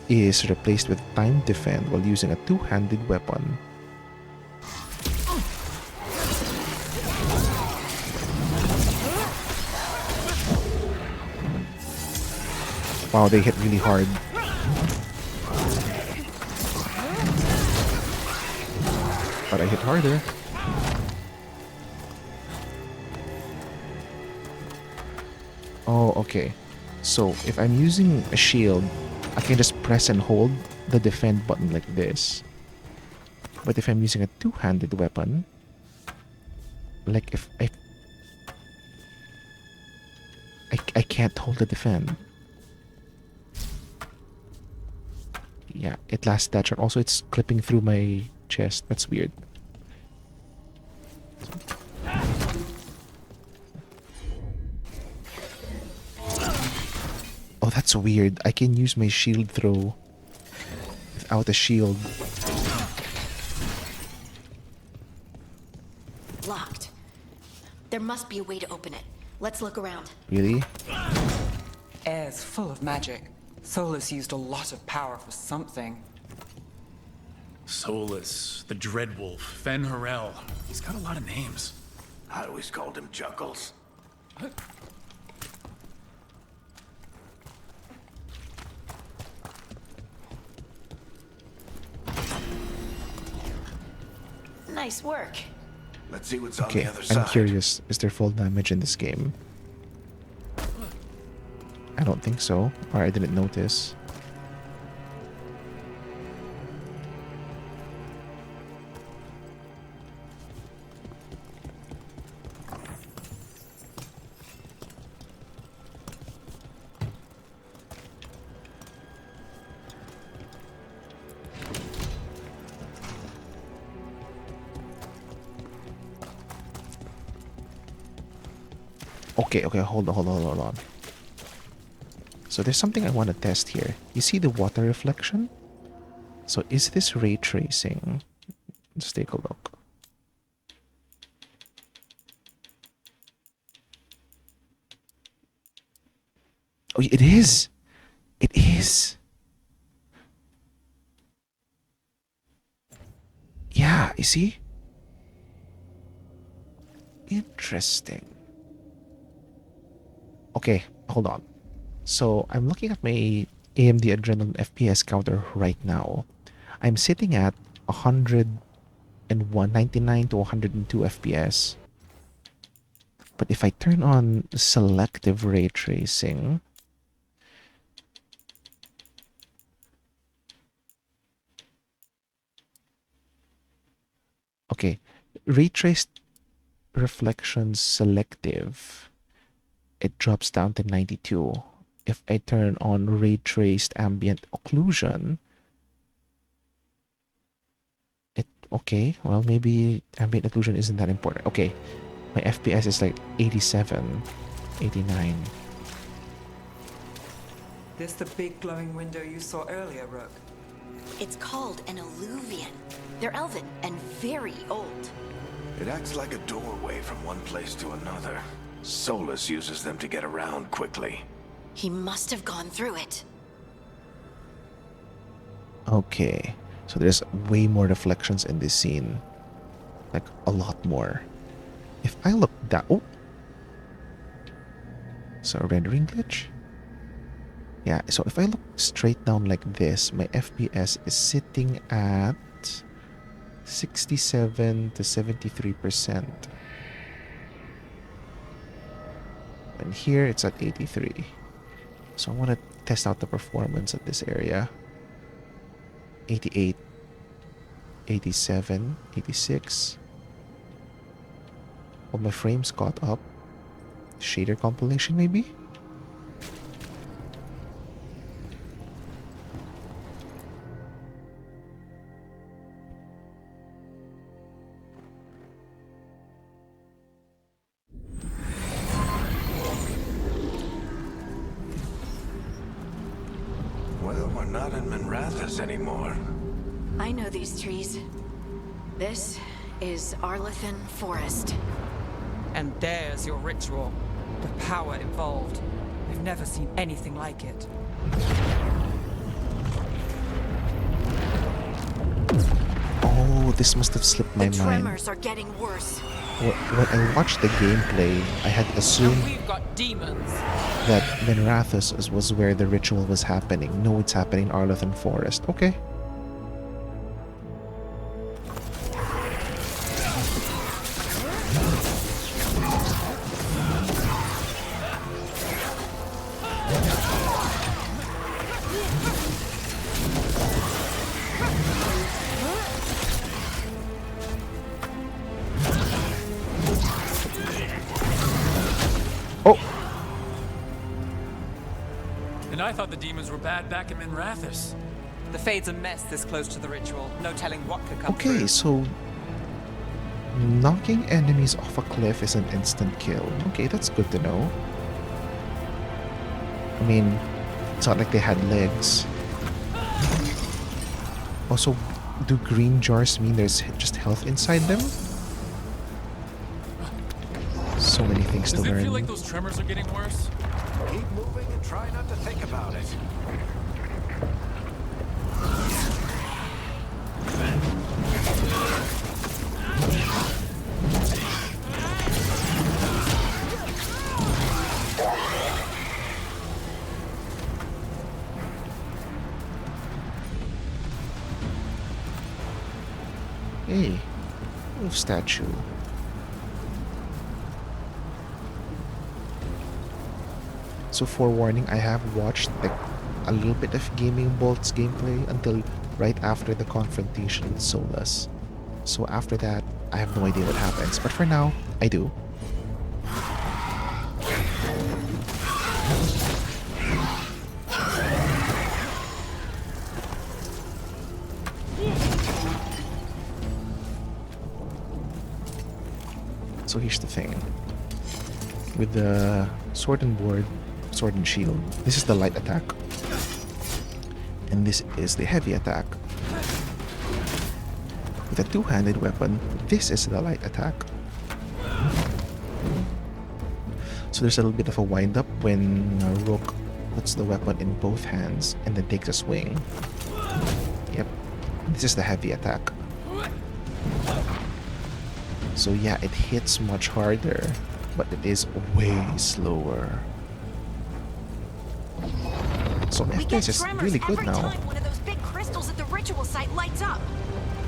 is replaced with time defend while using a two-handed weapon. Wow, they hit really hard. But I hit harder. Oh, okay. So if I'm using a shield, I can just press and hold the defend button like this. But if I'm using a two-handed weapon, like if I can't hold the defend. Yeah, it lasts that short. Also, it's clipping through my chest. That's weird. Oh, that's weird. I can use my shield throw without a shield. Locked. There must be a way to open it. Let's look around. Really? Air's full of magic. Solus used a lot of power for something. Solus, the Dreadwolf, Fen Harel. He's got a lot of names. I always called him Chuckles. Nice work. Let's see what's on Okay, the other side. I'm curious. Is there full damage in this game? I don't think so. Or I didn't notice. Okay, hold on. So there's something I want to test here. You see the water reflection? So is this ray tracing? Let's take a look. Oh, it is! It is! Yeah, you see? Interesting. Okay, hold on. So I'm looking at my AMD Adrenalin FPS counter right now. I'm sitting at 101, 99 to 102 FPS. But if I turn on selective ray tracing, okay, ray traced reflections selective, it drops down to 92. If I turn on ray traced ambient occlusion, okay, well, maybe ambient occlusion isn't that important. Okay, my FPS is like 87, 89. This the big glowing window you saw earlier, Rook? It's called an alluvian. They're elven and very old. It acts like a doorway from one place to another. Solus uses them to get around quickly. He must have gone through it. Okay, so there's way more reflections in this scene. Like, a lot more. If I look down... Oh! So, a rendering glitch? Yeah, so if I look straight down like this, my FPS is sitting at 67 to 73%. And here it's at 83. So I want to test out the performance of this area. 88, 87, 86. Well, my frames caught up. Shader compilation maybe? Well, we're not in Minrathous anymore. I know these trees. This is Arlethan Forest. And there's your ritual. The power involved. I've never seen anything like it. Oh, this must have slipped my The mind. tremors are getting worse. When I watched the gameplay, I had assumed And we've got demons. that Minrathous was where the ritual was happening. No, it's happening in Arlethan Forest. Okay. Oh! And I thought the demons were bad back in Minrathous. The Fade's a mess this close to the ritual. No telling what could come Okay, through. so knocking enemies off a cliff is an instant kill. Okay, that's good to know. I mean, it's not like they had legs. Also, do green jars mean there's just health inside them? So many things to Does it learn. feel like those tremors are getting worse? Keep moving and try not to think about it. Hey, wolf statue. So forewarning, I have watched like a little bit of Gaming Bolt's gameplay until right after the confrontation with Solus. So after that, I have no idea what happens. But for now, I do. So here's the thing. With the sword and shield, this is the light attack. And this is the heavy attack. With a two-handed weapon, this is the light attack. So there's a little bit of a wind-up when Rook puts the weapon in both hands and then takes a swing. Yep, this is the heavy attack. So yeah, it hits much harder, but it is way slower. So my We get FPS is tremors really good every now. time one of those big crystals at the ritual site lights up.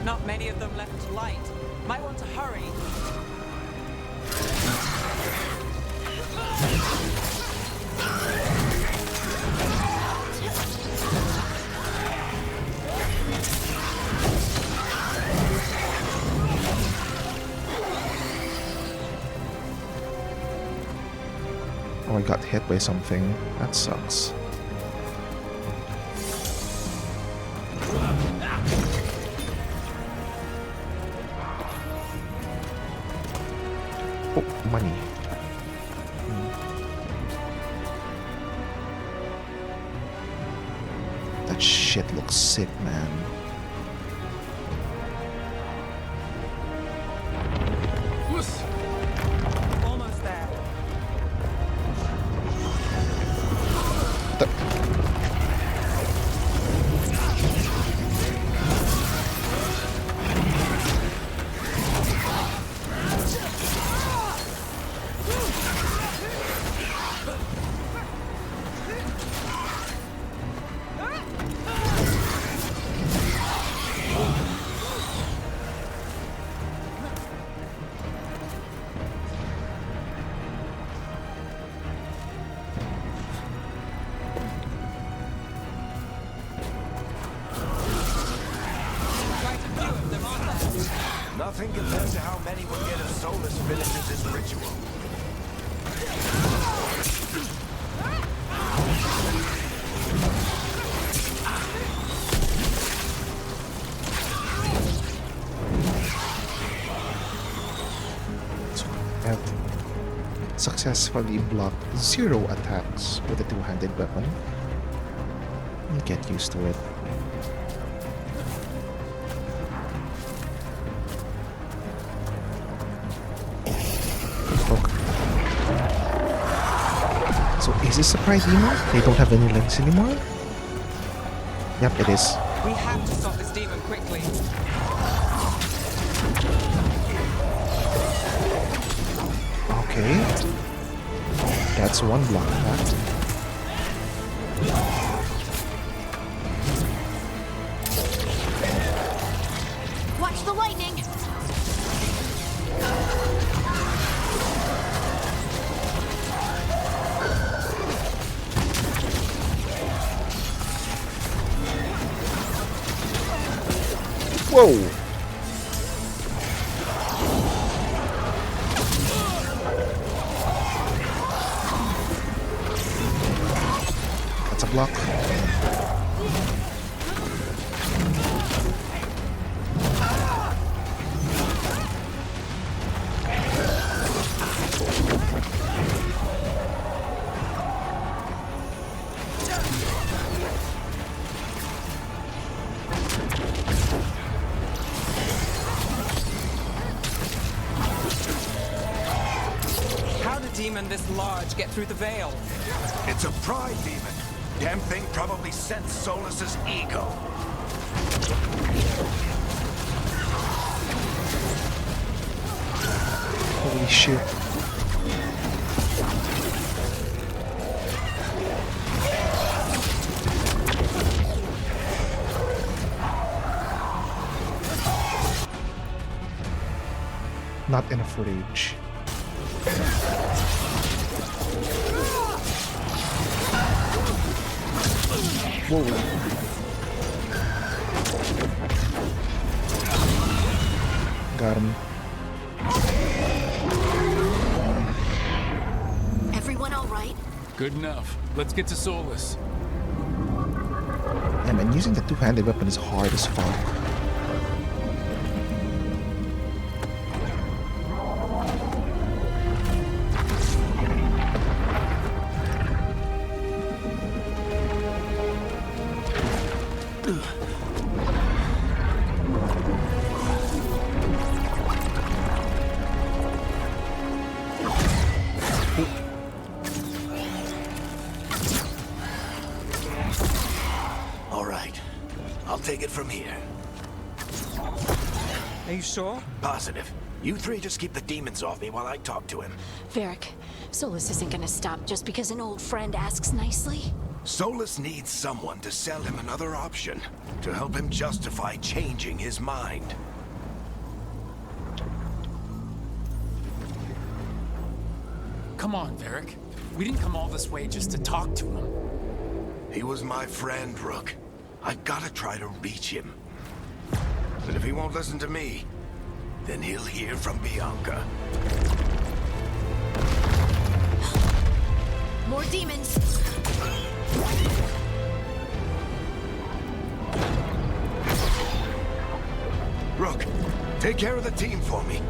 Not many of them left to light. Might want to hurry. Oh, I got hit by something. That sucks. Oh, money. That shit looks sick, man. Almost there. Nothing compared to how many will get if Solus finishes his ritual. So I have successfully blocked 0 attacks with a two-handed weapon. Get used to it. So is this a Pride Demon? They don't have any legs anymore? Yep, it is. We have to stop this demon quickly. Okay. That's one block attack. Watch the lightning! Whoa! That's a block. How did a demon this large get through the veil? It's a pride demon. Damn thing probably sensed Solus's ego. Holy shit. Not enough rage. Whoa. Got him. Everyone all right? Good enough. Let's get to Solus. Yeah, man, using the two-handed weapon is hard as fuck. All right. I'll take it from here. Are you sure? Positive. You three just keep the demons off me while I talk to him. Varric, Solus isn't gonna stop just because an old friend asks nicely. Solus needs someone to sell him another option, to help him justify changing his mind. Come on, Varric. We didn't come all this way just to talk to him. He was my friend, Rook. I gotta try to reach him. But if he won't listen to me, then he'll hear from Bianca. More demons! Rook, take care of the team for me.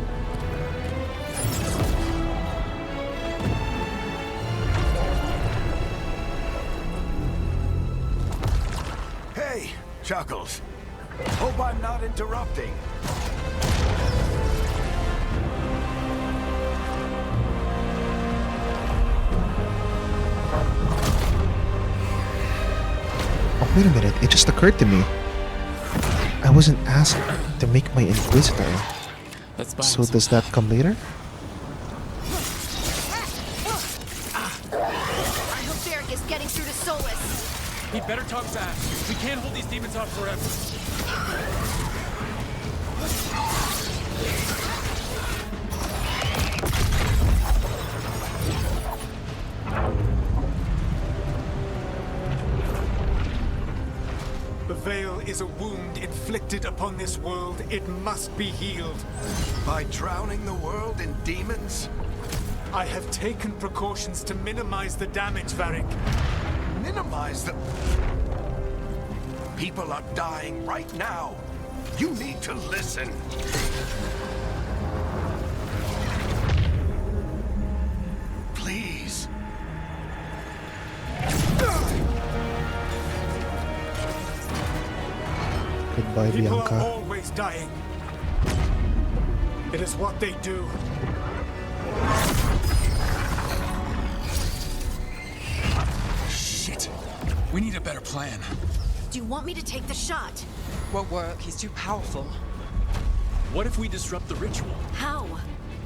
Hey, Chuckles. Hope I'm not interrupting. Oh, wait a minute. It just occurred to me. I wasn't asked to make my Inquisitor. Let's buy So him does that come later? I hope Varric is getting through to Solus. He better talk fast. We can't hold these demons off forever. The Veil is a wound inflicted upon this world. It must be healed. By drowning the world in demons? I have taken precautions to minimize the damage, Varric. Minimize the... People are dying right now. You need to listen. Please. Goodbye, People are Bianca. always dying. It is what they do. Shit. We need a better plan. Do you want me to take the shot? Won't work. He's too powerful. What if we disrupt the ritual? How?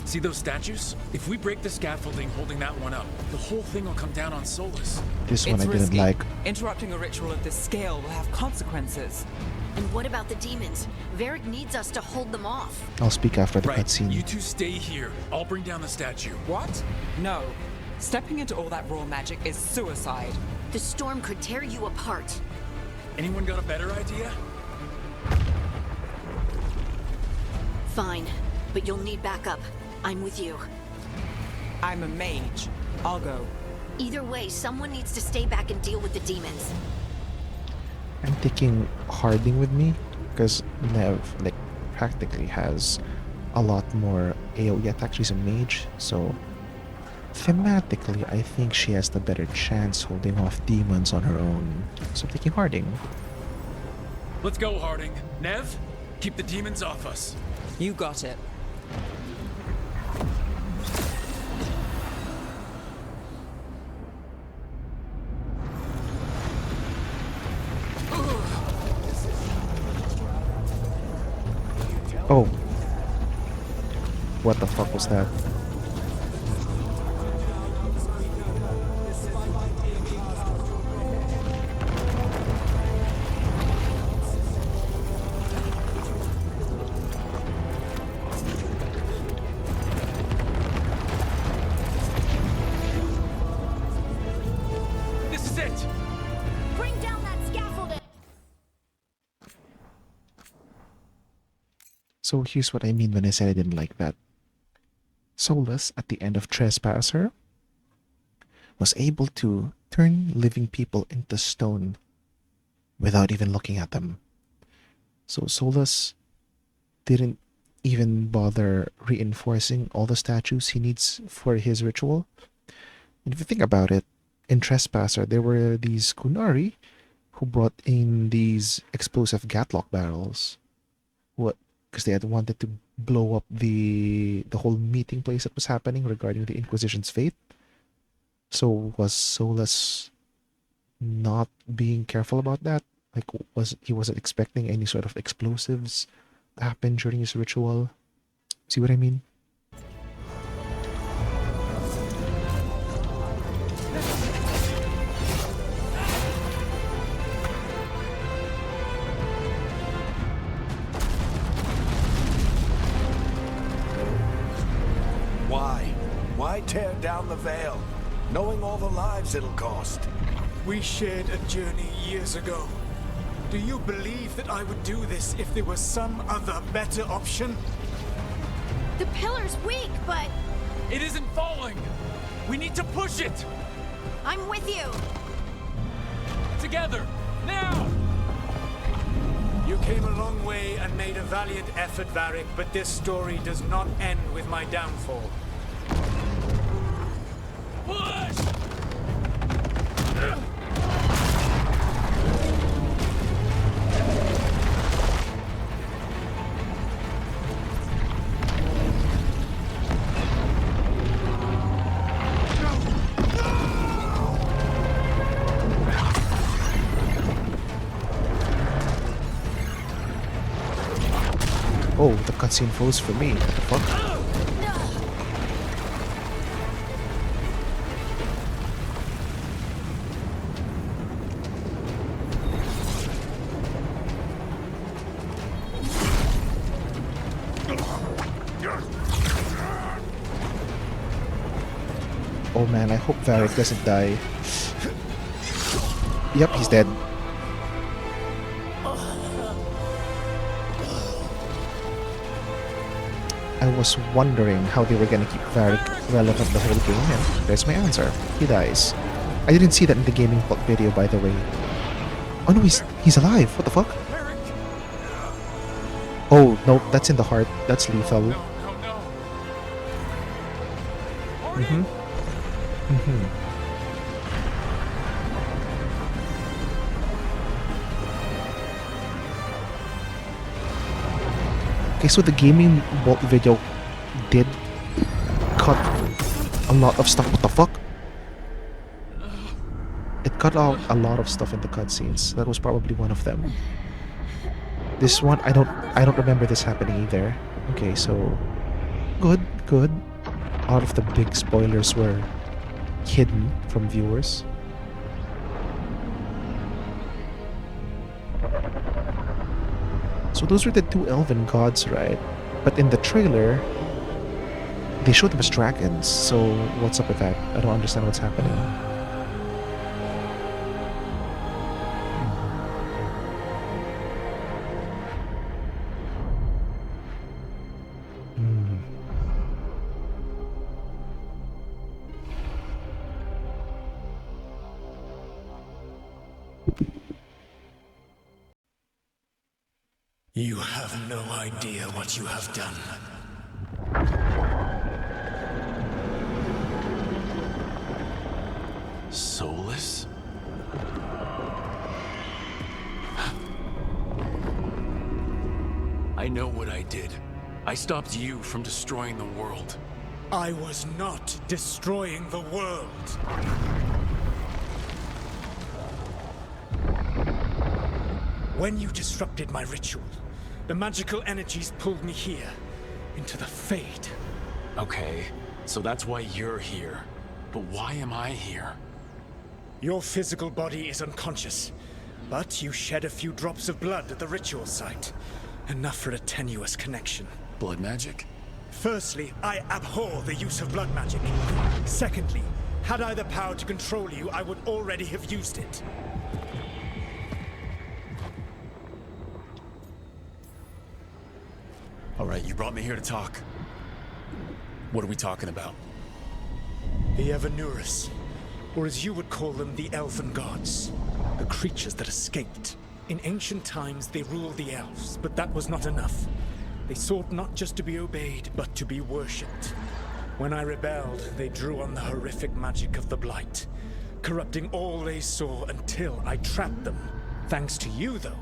See those statues? If we break the scaffolding holding that one up, the whole thing will come down on Solus. This one It's I didn't risky. like. Interrupting a ritual of this scale will have consequences. And what about the demons? Varric needs us to hold them off. I'll speak after the Right, cutscene. you two stay here. I'll bring down the statue. What? No. Stepping into all that raw magic is suicide. The storm could tear you apart. Anyone got a better idea? Fine, but you'll need backup. I'm with you. I'm a mage. I'll go. Either way, someone needs to stay back and deal with the demons. I'm taking Harding with me because Nev like practically has a lot more AoE attack. She's a mage, so thematically I think she has the better chance holding off demons on her own. So I'm taking Harding. Let's go, Harding. Nev, keep the demons off us. You got it. Oh. What the fuck was that? This is it! Bring down that scaffolding! So here's what I mean when I said I didn't like that. Solus, at the end of Trespasser, was able to turn living people into stone without even looking at them. So Solus didn't even bother reinforcing all the statues he needs for his ritual. And if you think about it, in Trespasser, there were these Kunari who brought in these explosive Gatlock barrels. Because they had wanted to blow up the whole meeting place that was happening regarding the Inquisition's fate. So was Solus not being careful about that? Like, he wasn't expecting any sort of explosives to happen during his ritual? See what I mean? Why tear down the Veil, knowing all the lives it'll cost. We shared a journey years ago. Do you believe that I would do this if there was some other better option? The pillar's weak, but It isn't falling! We need to push it! I'm with you. Together! Now! You came a long way and made a valiant effort, Varric, but this story does not end with my downfall. Push! Oh, the cutscene froze for me. What the fuck? Oh man, I hope Varric doesn't die. Yep, he's dead. I was wondering how they were gonna keep Varric relevant the whole game, and there's my answer. He dies. I didn't see that in the gaming plot video, by the way. Oh no, he's alive. What the fuck? Oh no, that's in the heart. That's lethal. No. Mm-hmm. Mm-hmm. Okay, so the gaming vault video did cut a lot of stuff. What the fuck? It cut out a lot of stuff in the cutscenes. That was probably one of them. This one, I don't remember this happening either. Okay, so good. A lot of the big spoilers were hidden from viewers. So those were the two elven gods, right? But in the trailer, they showed them as dragons. So what's up with that? I don't understand what's happening. You have no idea what you have done. Soulless? I know what I did. I stopped you from destroying the world. I was not destroying the world. When you disrupted my ritual, the magical energies pulled me here, into the Fade. Okay, so that's why you're here. But why am I here? Your physical body is unconscious, but you shed a few drops of blood at the ritual site. Enough for a tenuous connection. Blood magic? Firstly, I abhor the use of blood magic. Secondly, had I the power to control you, I would already have used it. All right, you brought me here to talk. What are we talking about? The Evanurus, or as you would call them, the Elven Gods. The creatures that escaped. In ancient times, they ruled the elves, but that was not enough. They sought not just to be obeyed, but to be worshipped. When I rebelled, they drew on the horrific magic of the Blight, corrupting all they saw until I trapped them. Thanks to you, though,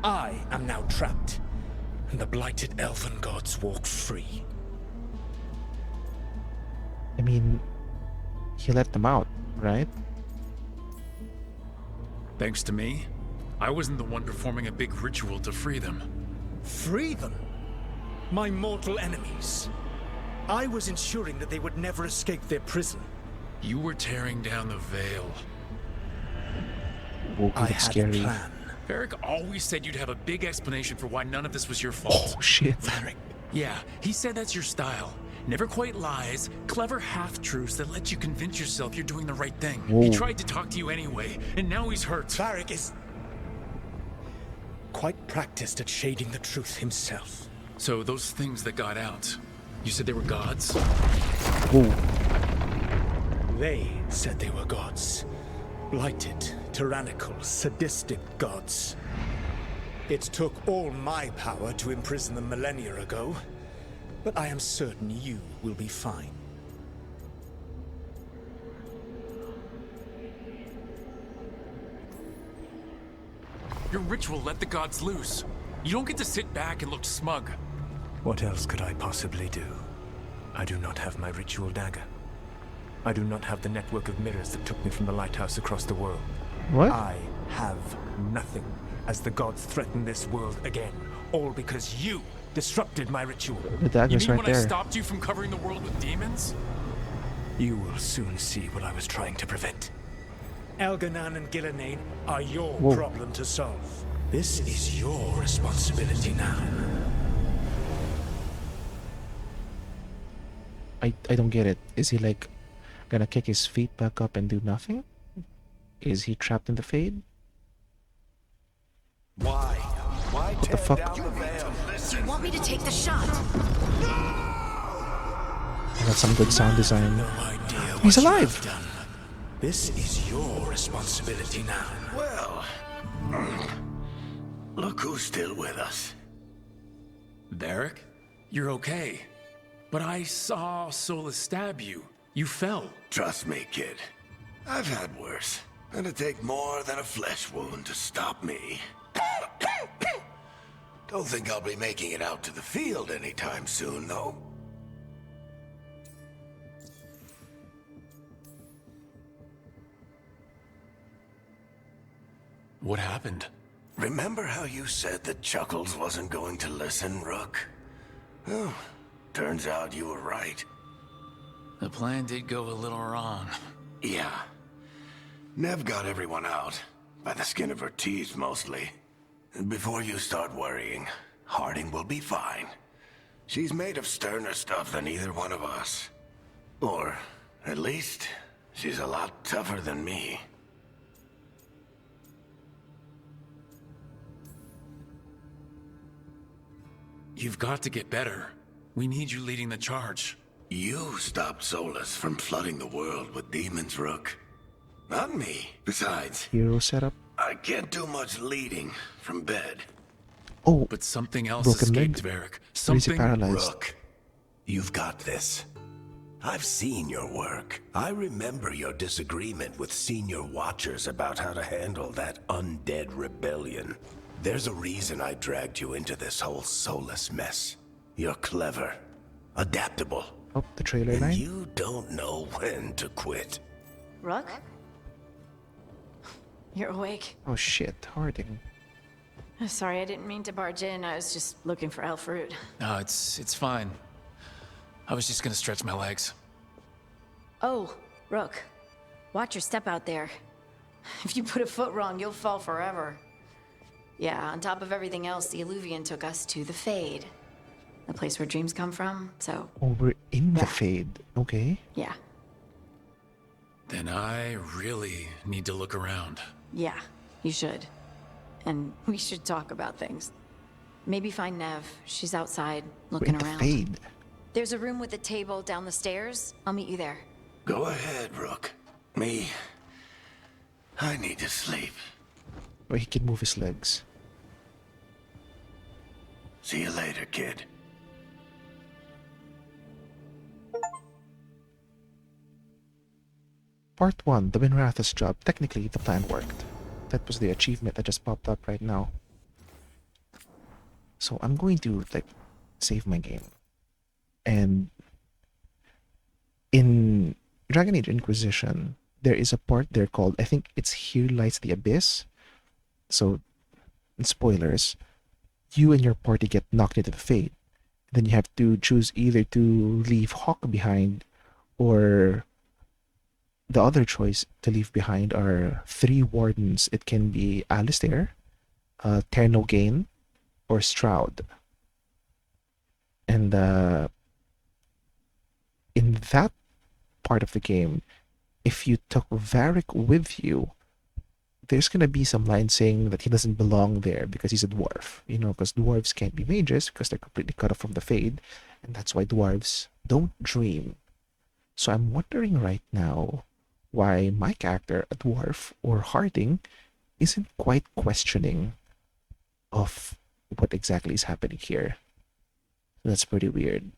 I am now trapped, and the blighted Elven Gods walk free. I mean, he let them out, right? Thanks to me? I wasn't the one performing a big ritual to free them. Free them? My mortal enemies. I was ensuring that they would never escape their prison. You were tearing down the Veil. Woke I me had scary. a plan. Varric always said you'd have a big explanation for why none of this was your fault. Oh shit. Varric, Yeah, he said that's your style. never quite lies, clever half-truths that let you convince yourself you're doing the right thing. Whoa. He tried to talk to you anyway, and now he's hurt. Varric is quite practiced at shading the truth himself. So those things that got out, you said they were gods? Whoa. They said they were gods. Blighted, tyrannical, sadistic gods. It took all my power to imprison them millennia ago, but I am certain you will be fine. Your ritual let the gods loose. You don't get to sit back and look smug. What else could I possibly do? I do not have my ritual dagger. I do not have the network of mirrors that took me from the lighthouse across the world. What? I have nothing as the gods threaten this world again, all because you disrupted my ritual. The You dagger's mean right when I there. stopped you from covering the world with demons? You will soon see what I was trying to prevent. Elganan and Gillenane are your Whoa. problem to solve. This is your responsibility now. I don't get it. Is he like gonna kick his feet back up and do nothing? Is he trapped in the Fade? Why? Why the tear fuck? down the veil? Do you want me to take the shot? I got some good sound design. No idea what He's you alive. have done. This is your responsibility now. Well, look who's still with us. Derek, you're okay. But I saw Solus stab you. You fell. Trust me, kid. I've had worse. It'd take more than a flesh wound to stop me. Don't think I'll be making it out to the field anytime soon, though. What happened? Remember how you said that Chuckles wasn't going to listen, Rook? Oh, turns out you were right. The plan did go a little wrong. Yeah. Nev got everyone out. By the skin of her teeth, mostly. Before you start worrying, Harding will be fine. She's made of sterner stuff than either one of us. Or, at least, she's a lot tougher than me. You've got to get better. We need you leading the charge. You stopped Solus from flooding the world with demons, Rook. Not me. Besides, Hero setup. I can't do much leading from bed. Oh, But something else Broken leg? escaped, Varric. or is he Something... paralyzed? Rook, you've got this. I've seen your work. I remember your disagreement with senior watchers about how to handle that undead rebellion. There's a reason I dragged you into this whole Solus mess. You're clever, adaptable, Oh, the trailer and line. you don't know when to quit. Rook? You're awake. Oh shit, Harding. Sorry, I didn't mean to barge in. I was just looking for Elfroot. No, it's fine. I was just gonna stretch my legs. Oh, Rook. Watch your step out there. If you put a foot wrong, you'll fall forever. Yeah, on top of everything else, the Illuvian took us to the Fade. The place where dreams come from, so, Oh, we're in the Yeah. Fade. Okay. yeah. Then I really need to look around. Yeah, you should. And we should talk about things. Maybe find Nev. She's outside, We're looking in the around. Fade. There's a room with a table down the stairs. I'll meet you there. Go ahead, Rook. Me, I need to sleep. Where he can move his legs. See you later, kid. Part 1, the Winrathus job. Technically, the plan worked. That was the achievement that just popped up right now. So I'm going to, like, save my game. And in Dragon Age Inquisition, there is a part there called, I think it's Here Lies the Abyss. So, spoilers, you and your party get knocked into the Fade. Then you have to choose either to leave Hawk behind, or the other choice to leave behind are 3 wardens. It can be Alistair, Ternogain, or Stroud. And in that part of the game, if you took Varric with you, there's gonna be some line saying that he doesn't belong there because he's a dwarf. You know, because dwarves can't be mages because they're completely cut off from the Fade, and that's why dwarves don't dream. So I'm wondering right now why my character, a dwarf or Harding, isn't quite questioning of what exactly is happening here. That's pretty weird.